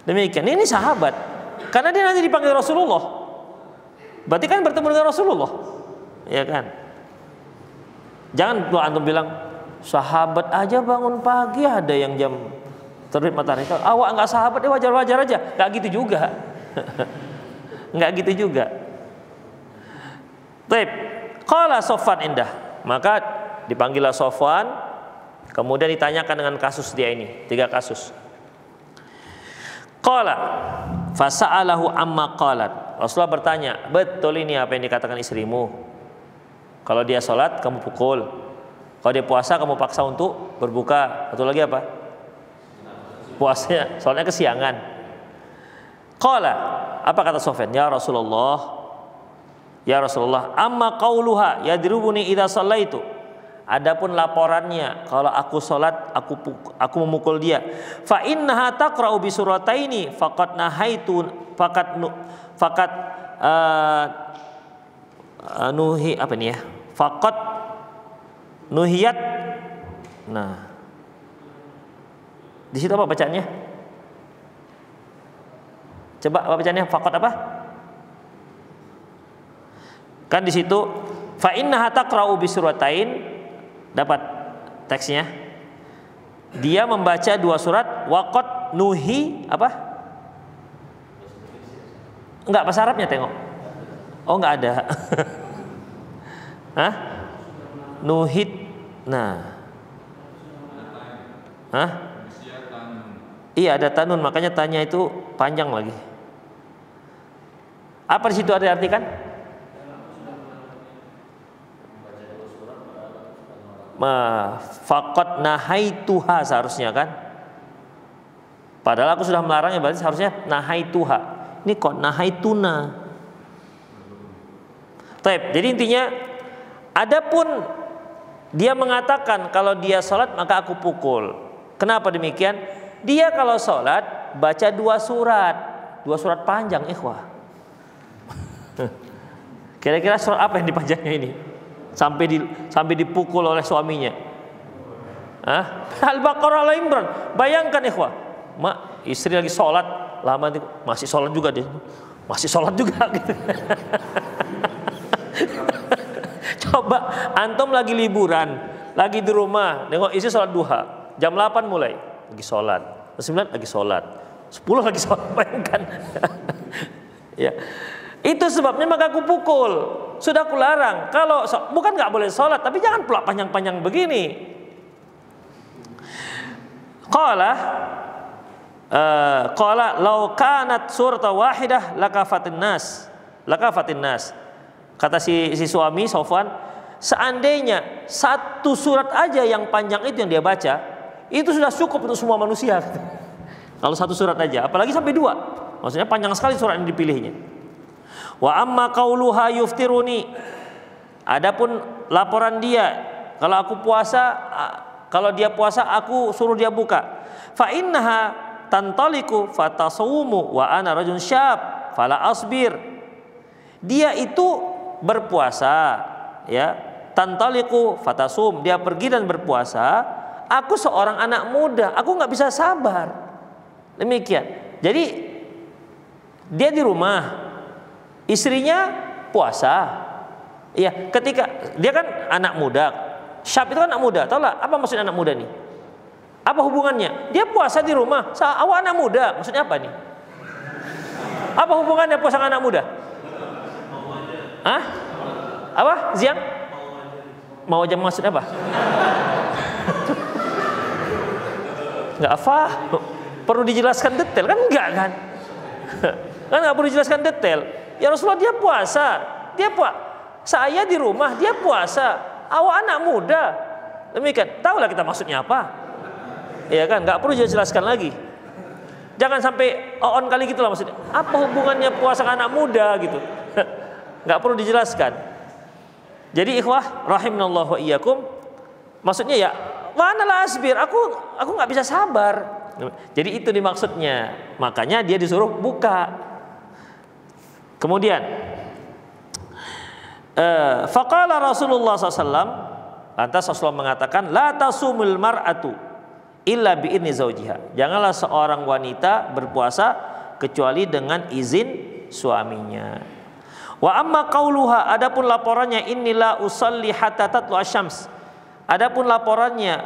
Demikian. Ini sahabat. Karena dia nanti dipanggil Rasulullah. Berarti kan bertemu dengan Rasulullah. Ya kan? Jangan tuh antum bilang sahabat aja bangun pagi ada yang jam terbit matahari. Awak enggak sahabat ya wajar-wajar aja. Enggak gitu juga. Enggak gitu juga. Baik. Qala Sofwan indah. Maka dipanggillah Sofwan, kemudian ditanyakan dengan kasus dia ini, 3 kasus. Qala fasa'alahu amma qalat. Rasulullah bertanya, betul ini apa yang dikatakan istrimu? Kalau dia sholat kamu pukul, kalau dia puasa kamu paksa untuk berbuka. Atau lagi apa? Puasanya, soalnya kesiangan. Qala, apa kata Sofyan? Ya Rasulullah, amma qauluha yadrubuni idza shallaitu. Adapun laporannya, kalau aku sholat aku memukul dia. Fa innaha taqra'u bi surataini faqad nahaitu faqad nuhi apa nih ya? Faqad nuhiyat. Nah, di situ apa bacaannya? Coba apa bacaannya? Faqad apa? Kan di situ fa innaha taqra'u bi suratain, dapat teksnya. Dia membaca 2 surat waqad nuhi apa? Enggak, bahasa Arabnya tengok. Oh, enggak ada. Hah? Nuhit. Nah. Hah? Iya, ada tanun, makanya tanya itu panjang lagi. Apa di situ ada diartikan? Faqad nahaituha seharusnya kan? Padahal aku sudah melarangnya, berarti seharusnya nahaituha. Ini kok nahaituna. Taib. Jadi intinya, adapun dia mengatakan kalau dia sholat maka aku pukul. Kenapa demikian? Dia kalau sholat baca 2 surat, 2 surat panjang, ikhwah. Kira-kira surat apa yang dipanjangnya ini? Sampai dipukul oleh suaminya. Al-Baqarah, Al-Imran. Bayangkan ikhwah, istri lagi sholat, lama masih sholat juga dia, masih sholat juga gitu. Coba antum lagi liburan, lagi di rumah, nengok istri sholat duha, jam 8 mulai lagi sholat, 9 lagi sholat, 10 lagi sholat, bayangkan. Ya, itu sebabnya maka aku pukul. Sudah aku larang. Kalau bukan nggak boleh sholat, tapi jangan pula panjang-panjang begini. Qala law kanat surata wahidah lakafatin nas. Kata si suami Sofwan, seandainya 1 surat aja yang panjang itu yang dia baca, itu sudah cukup untuk semua manusia. Kalau 1 surat aja, apalagi sampai 2, maksudnya panjang sekali surat yang dipilihnya. Wa amma qauluha yuftiruni, adapun laporan dia kalau aku puasa, kalau dia puasa aku suruh dia buka. Fa innaha tantaliku fatasumu wa ana rajulun syab fala asbir. Dia itu berpuasa, ya, tantaliku fatasum, dia pergi dan berpuasa, aku seorang anak muda, aku nggak bisa sabar. Demikian. Jadi dia di rumah, istrinya puasa. Iya, ketika dia kan anak muda, syab itu kan anak muda, tahu lah apa maksud anak muda nih? Apa hubungannya? Dia puasa di rumah, awak anak muda, maksudnya apa nih? Apa hubungannya puasa anak muda? Hah? Apa? Ziang? Mau aja maksud apa? Nggak apa? Perlu dijelaskan detail kan? Enggak kan? Kan nggak perlu dijelaskan detail. Ya Rasulullah dia puasa, saya di rumah dia puasa, awak anak muda. Demikian, tahulah kita maksudnya apa? Ya kan, nggak perlu dijelaskan lagi. Jangan sampai on kali gitulah maksudnya. Apa hubungannya puasa anak muda gitu? Nggak perlu dijelaskan. Jadi ikhwah rahimanallahu wa iyyakum, maksudnya ya, wa ana la asbir, aku nggak bisa sabar. Jadi itu dimaksudnya. Makanya dia disuruh buka. Kemudian faqala Rasulullah SAW, lantas Rasulullah mengatakan, la tasumul mar'atu illa bi'idni zaujiha. Janganlah seorang wanita berpuasa kecuali dengan izin suaminya. Wa amma qauluha, adapun laporannya, innila usalli hatta tatlu asyams. Adapun laporannya,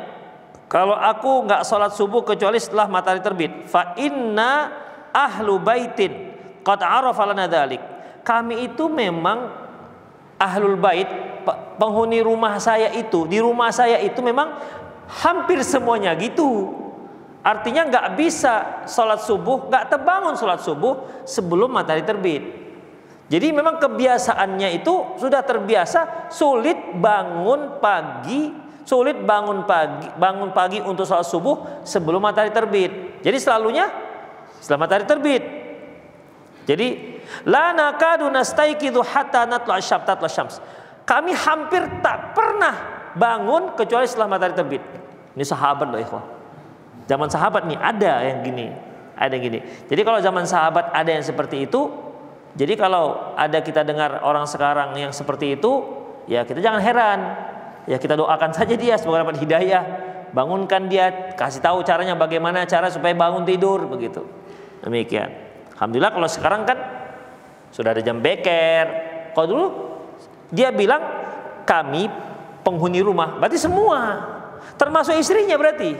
kalau aku enggak salat subuh kecuali setelah matahari terbit. Fa inna ahlu baitin qad arafa lana dzalik. Kami itu memang ahlul bait, penghuni rumah saya itu, di rumah saya itu memang hampir semuanya gitu. Artinya nggak bisa sholat subuh, nggak terbangun sholat subuh sebelum matahari terbit. Jadi memang kebiasaannya itu sudah terbiasa sulit bangun pagi untuk sholat subuh sebelum matahari terbit. Jadi selalunya setelah matahari terbit. Jadi la nakadu nastaiqidu hatta natlu asyams. Kami hampir tak pernah bangun kecuali setelah matahari terbit. Ini sahabat loh ikhwah. Zaman sahabat nih ada yang gini. Jadi kalau zaman sahabat ada yang seperti itu, jadi kalau ada kita dengar orang sekarang yang seperti itu, ya kita jangan heran. Ya kita doakan saja dia semoga dapat hidayah. Bangunkan dia, kasih tahu caranya bagaimana cara supaya bangun tidur begitu. Demikian. Alhamdulillah kalau sekarang kan sudah ada jam beker. Kalau dulu Dia bilang kami penghuni rumah, berarti semua, termasuk istrinya berarti.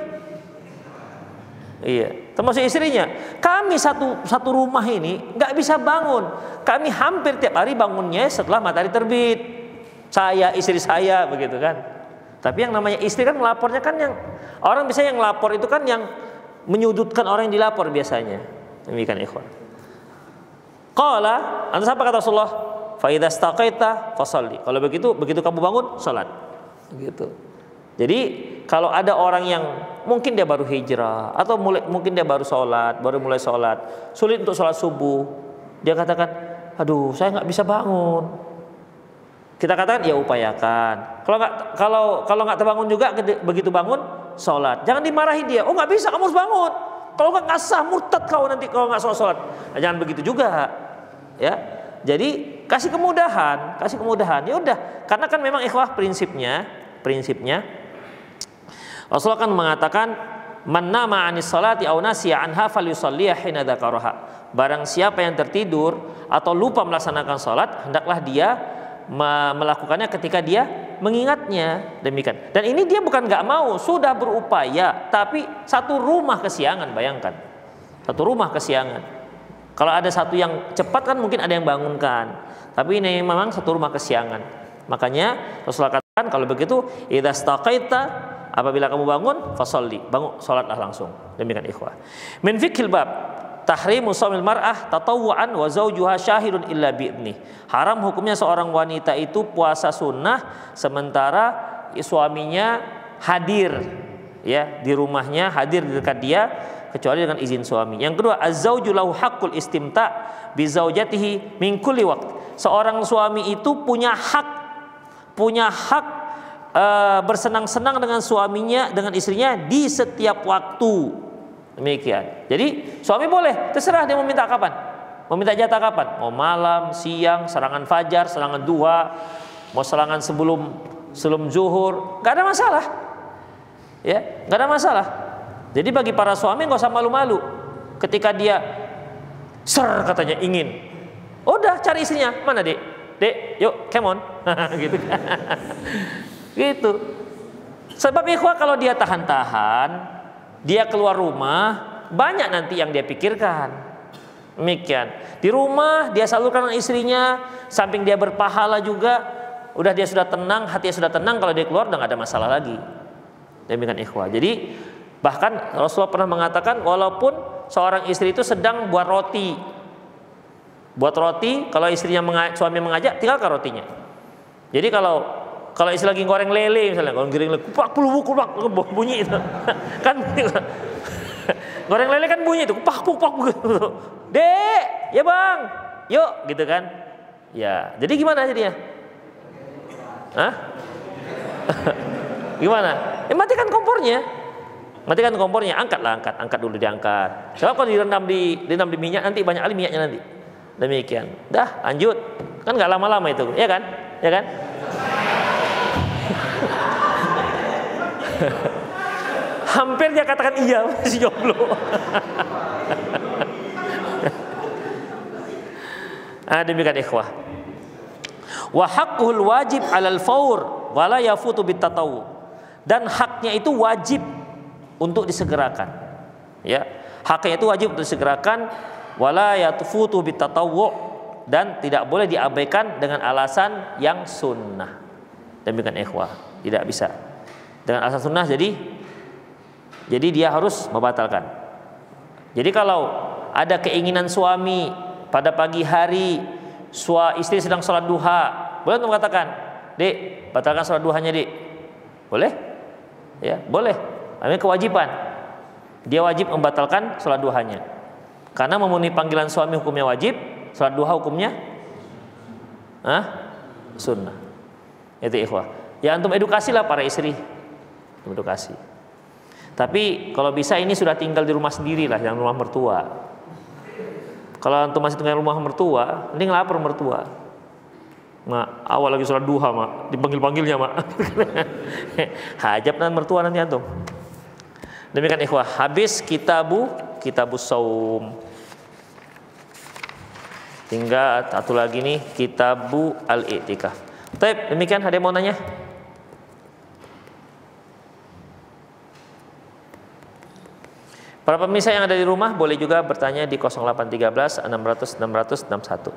Iya, termasuk istrinya. Kami satu rumah ini nggak bisa bangun. Kami hampir tiap hari bangunnya setelah matahari terbit. Saya, istri saya, begitu kan. Tapi yang namanya istri kan melapornya kan yang orang biasanya yang lapor itu kan yang menyudutkan orang yang dilapor biasanya. Demikian ikhwan. Qala, antas apa kata Rasulullah? Fa idza istaqaita fashalli. Kalau begitu kamu bangun, salat. Gitu. Jadi kalau ada orang yang mungkin dia baru hijrah atau mungkin dia baru mulai sholat, sulit untuk sholat subuh, dia katakan, aduh saya nggak bisa bangun. Kita katakan ya upayakan. Kalau nggak terbangun juga, begitu bangun sholat. Jangan dimarahi dia. Oh nggak bisa, kamu harus bangun. Kalau nggak sah, murtad kau nanti kalau nggak sholat. Nah, jangan begitu juga, ya. Jadi kasih kemudahan. Ya udah. Karena kan memang ikhwah prinsipnya Rasulullah kan mengatakan man nama 'anis salati aw nasiya anha falyusalliha hina dzakaraha. Barang siapa yang tertidur atau lupa melaksanakan salat, hendaklah dia melakukannya ketika dia mengingatnya. Demikian. Dan ini dia bukan nggak mau, sudah berupaya, tapi satu rumah kesiangan, bayangkan. Satu rumah kesiangan. Kalau ada satu yang cepat kan mungkin ada yang bangunkan. Tapi ini memang satu rumah kesiangan. Makanya Rasulullah katakan kalau begitu idza staqaita, apabila kamu bangun, fasalli, bangun salatlah langsung. Demikian ikhwah. Min fiqhil bab tahrimu shaumil mar'ah tatawwu'an wa zawjuha syahidun illa bi'idnih. Haram hukumnya seorang wanita itu puasa sunnah sementara suaminya hadir, ya, di rumahnya, hadir di dekat dia kecuali dengan izin suami. Yang kedua, az-zawju lahu haqqul istimta' bi zaujatihi min kulli waqt. Seorang suami itu punya hak bersenang-senang dengan suaminya, dengan istrinya di setiap waktu. Demikian. Jadi suami boleh, terserah dia mau minta kapan, mau minta jatah kapan, mau malam, siang, serangan fajar, serangan duha, mau serangan sebelum zuhur, nggak ada masalah, ya, nggak ada masalah. Jadi bagi para suami nggak usah malu-malu ketika dia katanya ingin, udah cari istrinya, mana dek, yuk, come on, gitu kan. Gitu. Sebab ikhwah kalau dia tahan-tahan, dia keluar rumah, banyak nanti yang dia pikirkan. Demikian. Di rumah dia salurkan dengan istrinya, samping dia berpahala juga, udah dia sudah tenang, hatinya sudah tenang, kalau dia keluar udah gak ada masalah lagi. Demikian ikhwah. Jadi bahkan Rasulullah pernah mengatakan walaupun seorang istri itu sedang buat roti, kalau suami mengajak, tinggalkan rotinya. Jadi kalau istri lagi goreng lele misalnya, kupak bunyi itu. Kan goreng lele kan bunyi itu, kupak gitu. Dek, ya bang, yuk, gitu kan. Ya, jadi gimana jadinya? Hah? Gimana? Matikan kompornya, angkat dulu, diangkat. Sebab kalau direndam di minyak nanti banyak kali minyaknya nanti. Demikian. Dah, lanjut. Kan nggak lama-lama itu, ya kan? Ya kan? Hampir dia katakan iya, masih jomblo. Demikian ikhwah. Wa haqquhul wajib 'alal faur wa la yafutu bitatawwu. Dan haknya itu wajib untuk disegerakan. Ya, haknya itu wajib untuk disegerakan, wala yafutu bitatawwu, dan tidak boleh diabaikan dengan alasan yang sunnah. Demikian ikhwah, tidak bisa dengan alasan sunnah, jadi dia harus membatalkan. Jadi kalau ada keinginan suami pada pagi hari, istri sedang sholat duha, boleh untuk mengatakan, dek, batalkan sholat duhanya dek, boleh? Ya, boleh. Ini kewajiban. Dia wajib membatalkan sholat duhanya. Karena memenuhi panggilan suami hukumnya wajib, sholat duha hukumnya sunnah. Itu ikhwah. Ya antum edukasilah para istri. Edukasi. Tapi kalau bisa ini sudah tinggal di rumah sendiri lah, jangan rumah mertua. Kalau antum masih tinggal di rumah mertua, mending lapor mertua. Mak, awal lagi sholat duha, mak, dipanggil-panggilnya, mak. Hajab dan mertua nanti antum. Demikian ikhwah, habis kitabus saum. Tinggal satu lagi nih, kitabu al-i'tikaf. Baik, demikian ada yang mau nanya? Para pemirsa yang ada di rumah boleh juga bertanya di 0813 600 600 61.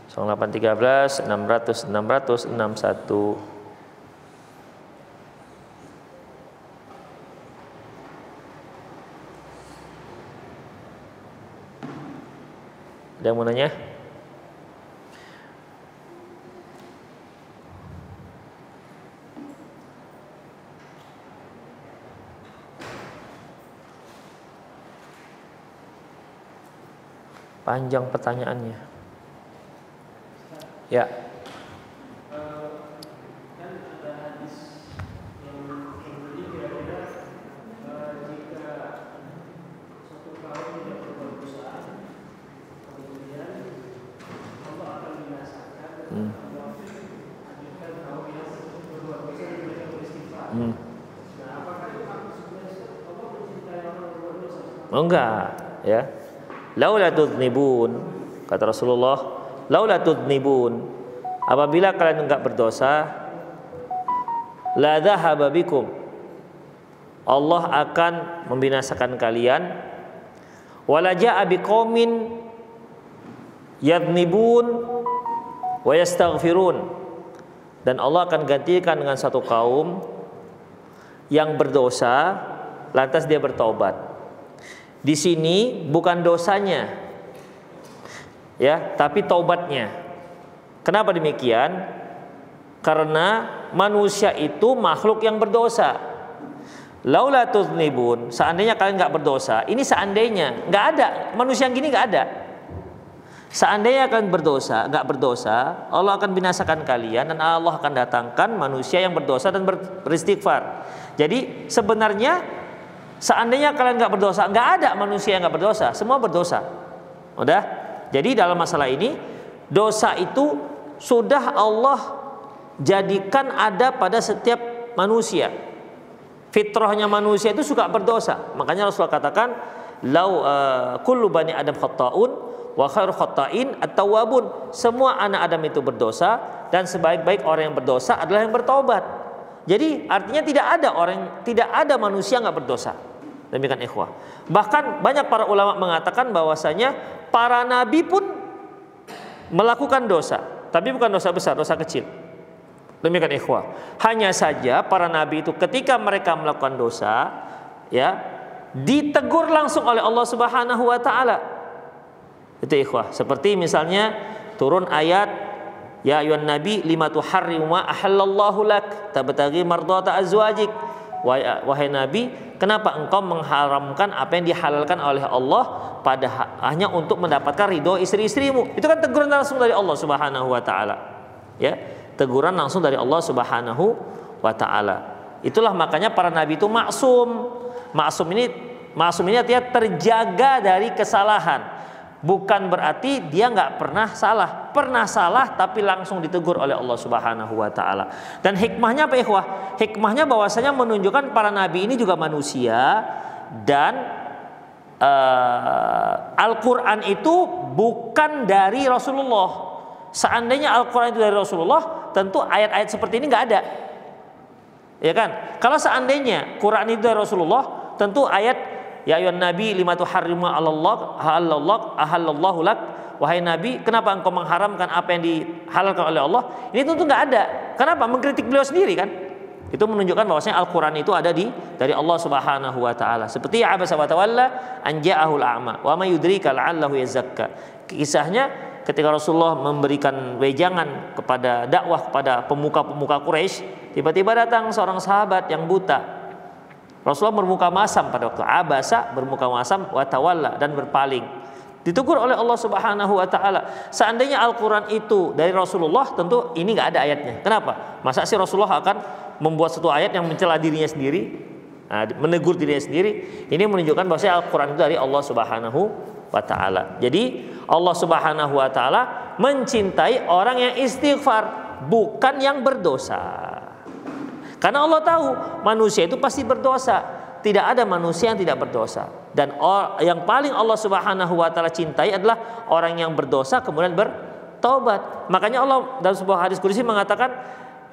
0813 600 600 61. Ada yang mau nanya? Panjang pertanyaannya. Ya. Enggak, ya. Laula tudnibun, kata Rasulullah, laula tudnibun, apabila kalian enggak berdosa, la dhahaba bikum, Allah akan membinasakan kalian, wala ja'a biqaumin yadnibun wa yastaghfirun, dan Allah akan gantikan dengan satu kaum yang berdosa lantas dia bertaubat. Di sini bukan dosanya, ya, tapi taubatnya. Kenapa demikian? Karena manusia itu makhluk yang berdosa. Laula tuznibun, seandainya kalian nggak berdosa, ini seandainya, nggak ada manusia yang gini, nggak ada. Seandainya kalian berdosa, nggak berdosa, Allah akan binasakan kalian dan Allah akan datangkan manusia yang berdosa dan beristighfar. Jadi sebenarnya seandainya kalian nggak berdosa, nggak ada manusia yang nggak berdosa, semua berdosa. Udah. Jadi dalam masalah ini, dosa itu sudah Allah jadikan ada pada setiap manusia. Fitrahnya manusia itu suka berdosa. Makanya Rasulullah katakan, "Lau kullu bani Adam khata'un wa khairu khata'in at-tawwabun." Semua anak Adam itu berdosa dan sebaik-baik orang yang berdosa adalah yang bertaubat. Jadi artinya tidak ada manusia nggak berdosa. Demikian ikhwah. Bahkan banyak para ulama mengatakan bahwasanya para nabi pun melakukan dosa, tapi bukan dosa besar, dosa kecil. Demikian ikhwah. Hanya saja para nabi itu ketika mereka melakukan dosa, ya, ditegur langsung oleh Allah Subhanahu wa taala. Itu ikhwah. Seperti misalnya turun ayat, ya ayuhan nabi lima tuharrimu ma ahallallahu lak tabtaghi mardata azwajik. Wahai nabi, kenapa engkau mengharamkan apa yang dihalalkan oleh Allah hanya untuk mendapatkan ridho istri-istrimu? Itu kan teguran langsung dari Allah Subhanahu wa taala. Ya, teguran langsung dari Allah Subhanahu wa taala. Itulah makanya para nabi itu maksum. Maksum ini artinya terjaga dari kesalahan. Bukan berarti dia nggak pernah salah. Pernah salah tapi langsung ditegur oleh Allah Subhanahu wa taala. Dan hikmahnya apa ikhwah? Hikmahnya bahwasanya menunjukkan para nabi ini juga manusia, dan Al-Qur'an itu bukan dari Rasulullah. Seandainya Al-Qur'an itu dari Rasulullah, tentu ayat-ayat seperti ini nggak ada. Ya kan? Kalau seandainya Quran itu dari Rasulullah, tentu ayat ya ayuhan nabi lima tuharrimu ahallallahu lak, wahai nabi, kenapa engkau mengharamkan apa yang dihalalkan oleh Allah? Ini tentu nggak ada. Kenapa? Mengkritik beliau sendiri kan? Itu menunjukkan bahwasanya Al-Qur'an itu ada dari Allah Subhanahu wa taala. Seperti abasa wa tawalla an ja'ahul a'ma wa may yudrika la'allahu yazakka. Kisahnya ketika Rasulullah memberikan wejangan kepada dakwah kepada pemuka-pemuka Quraisy, tiba-tiba datang seorang sahabat yang buta. Rasulullah bermuka masam pada waktu abasa, bermuka masam wa tawalla, dan berpaling. Ditegur oleh Allah Subhanahu wa taala. Seandainya Al-Qur'an itu dari Rasulullah, tentu ini enggak ada ayatnya. Kenapa? Masa sih Rasulullah akan membuat satu ayat yang mencela dirinya sendiri, menegur dirinya sendiri? Ini menunjukkan bahwa Al-Qur'an itu dari Allah Subhanahu wa taala. Jadi Allah Subhanahu wa taala mencintai orang yang istighfar, bukan yang berdosa. Karena Allah tahu manusia itu pasti berdosa. Tidak ada manusia yang tidak berdosa. Dan yang paling Allah Subhanahu wa taala cintai adalah orang yang berdosa kemudian taubat. Makanya Allah dalam sebuah hadis qudsi mengatakan,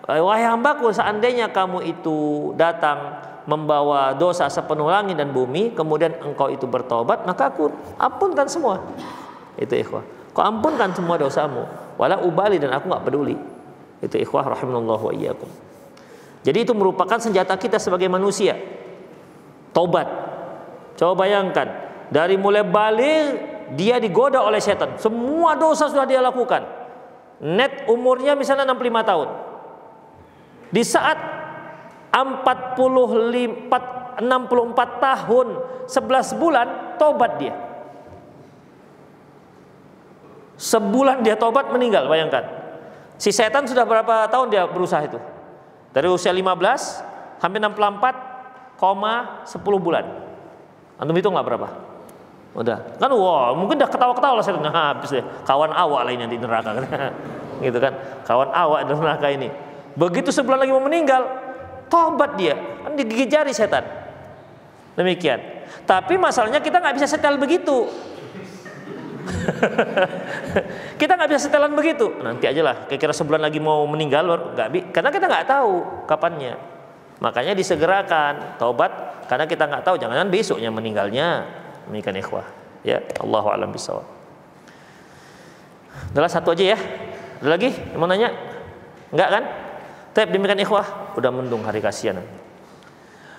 wahai hambaku, seandainya kamu itu datang membawa dosa sepenuh langit dan bumi, kemudian engkau itu bertobat, maka aku ampunkan semua. Itu ikhwah. Kau ampunkan semua dosamu. Wala ubali, dan aku nggak peduli. Itu ikhwah rahimanallahu wa iyyakum. Jadi itu merupakan senjata kita sebagai manusia. Tobat. Coba bayangkan, dari mulai balik dia digoda oleh setan. Semua dosa sudah dia lakukan. Net umurnya misalnya 65 tahun. Di saat 64 tahun 11 bulan tobat dia. Sebulan dia tobat, meninggal, bayangkan. Si setan sudah berapa tahun dia berusaha itu? Dari usia 15 sampai 64,10 bulan. Antum hitung nggak berapa? Udah. Kan wah, mungkin udah ketawa-ketawa lah setan. Nah, habis deh. Kawan awak lainnya di neraka kan. Gitu kan. Kawan awak di neraka ini. Begitu sebulan lagi mau meninggal, tobat dia. Kan digigit jari setan. Demikian. Tapi masalahnya kita nggak bisa setel begitu. Kita nggak bisa setelan begitu. Nanti aja lah. Kira-kira sebulan lagi mau meninggal, karena kita nggak tahu kapannya. Makanya disegerakan taubat, karena kita nggak tahu. Jangan besoknya meninggalnya. Demikian ikhwah. Ya, Allahu a'lam bishawab. Adalah satu aja ya. Ada lagi yang mau nanya? Enggak kan? Tapi demikian ikhwah. Udah mendung hari kasihan.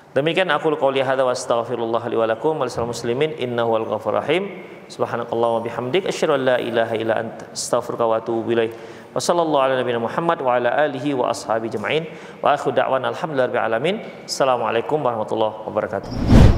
Demikian aku qouli hadza wa astaghfirullah li wa lakum wa lisal muslimin innahu wal ghafurur rahim. Subhanakallah wa bihamdik asyhadu an la ilaha illa anta astaghfiruka wa atubu ilaik. Wa sallallahu ala nabiyina Muhammad wa ala alihi wa ashabi jama'in. Wa akhiru da'wana alhamdulillahi rabbil alamin. Assalamualaikum warahmatullahi wabarakatuh.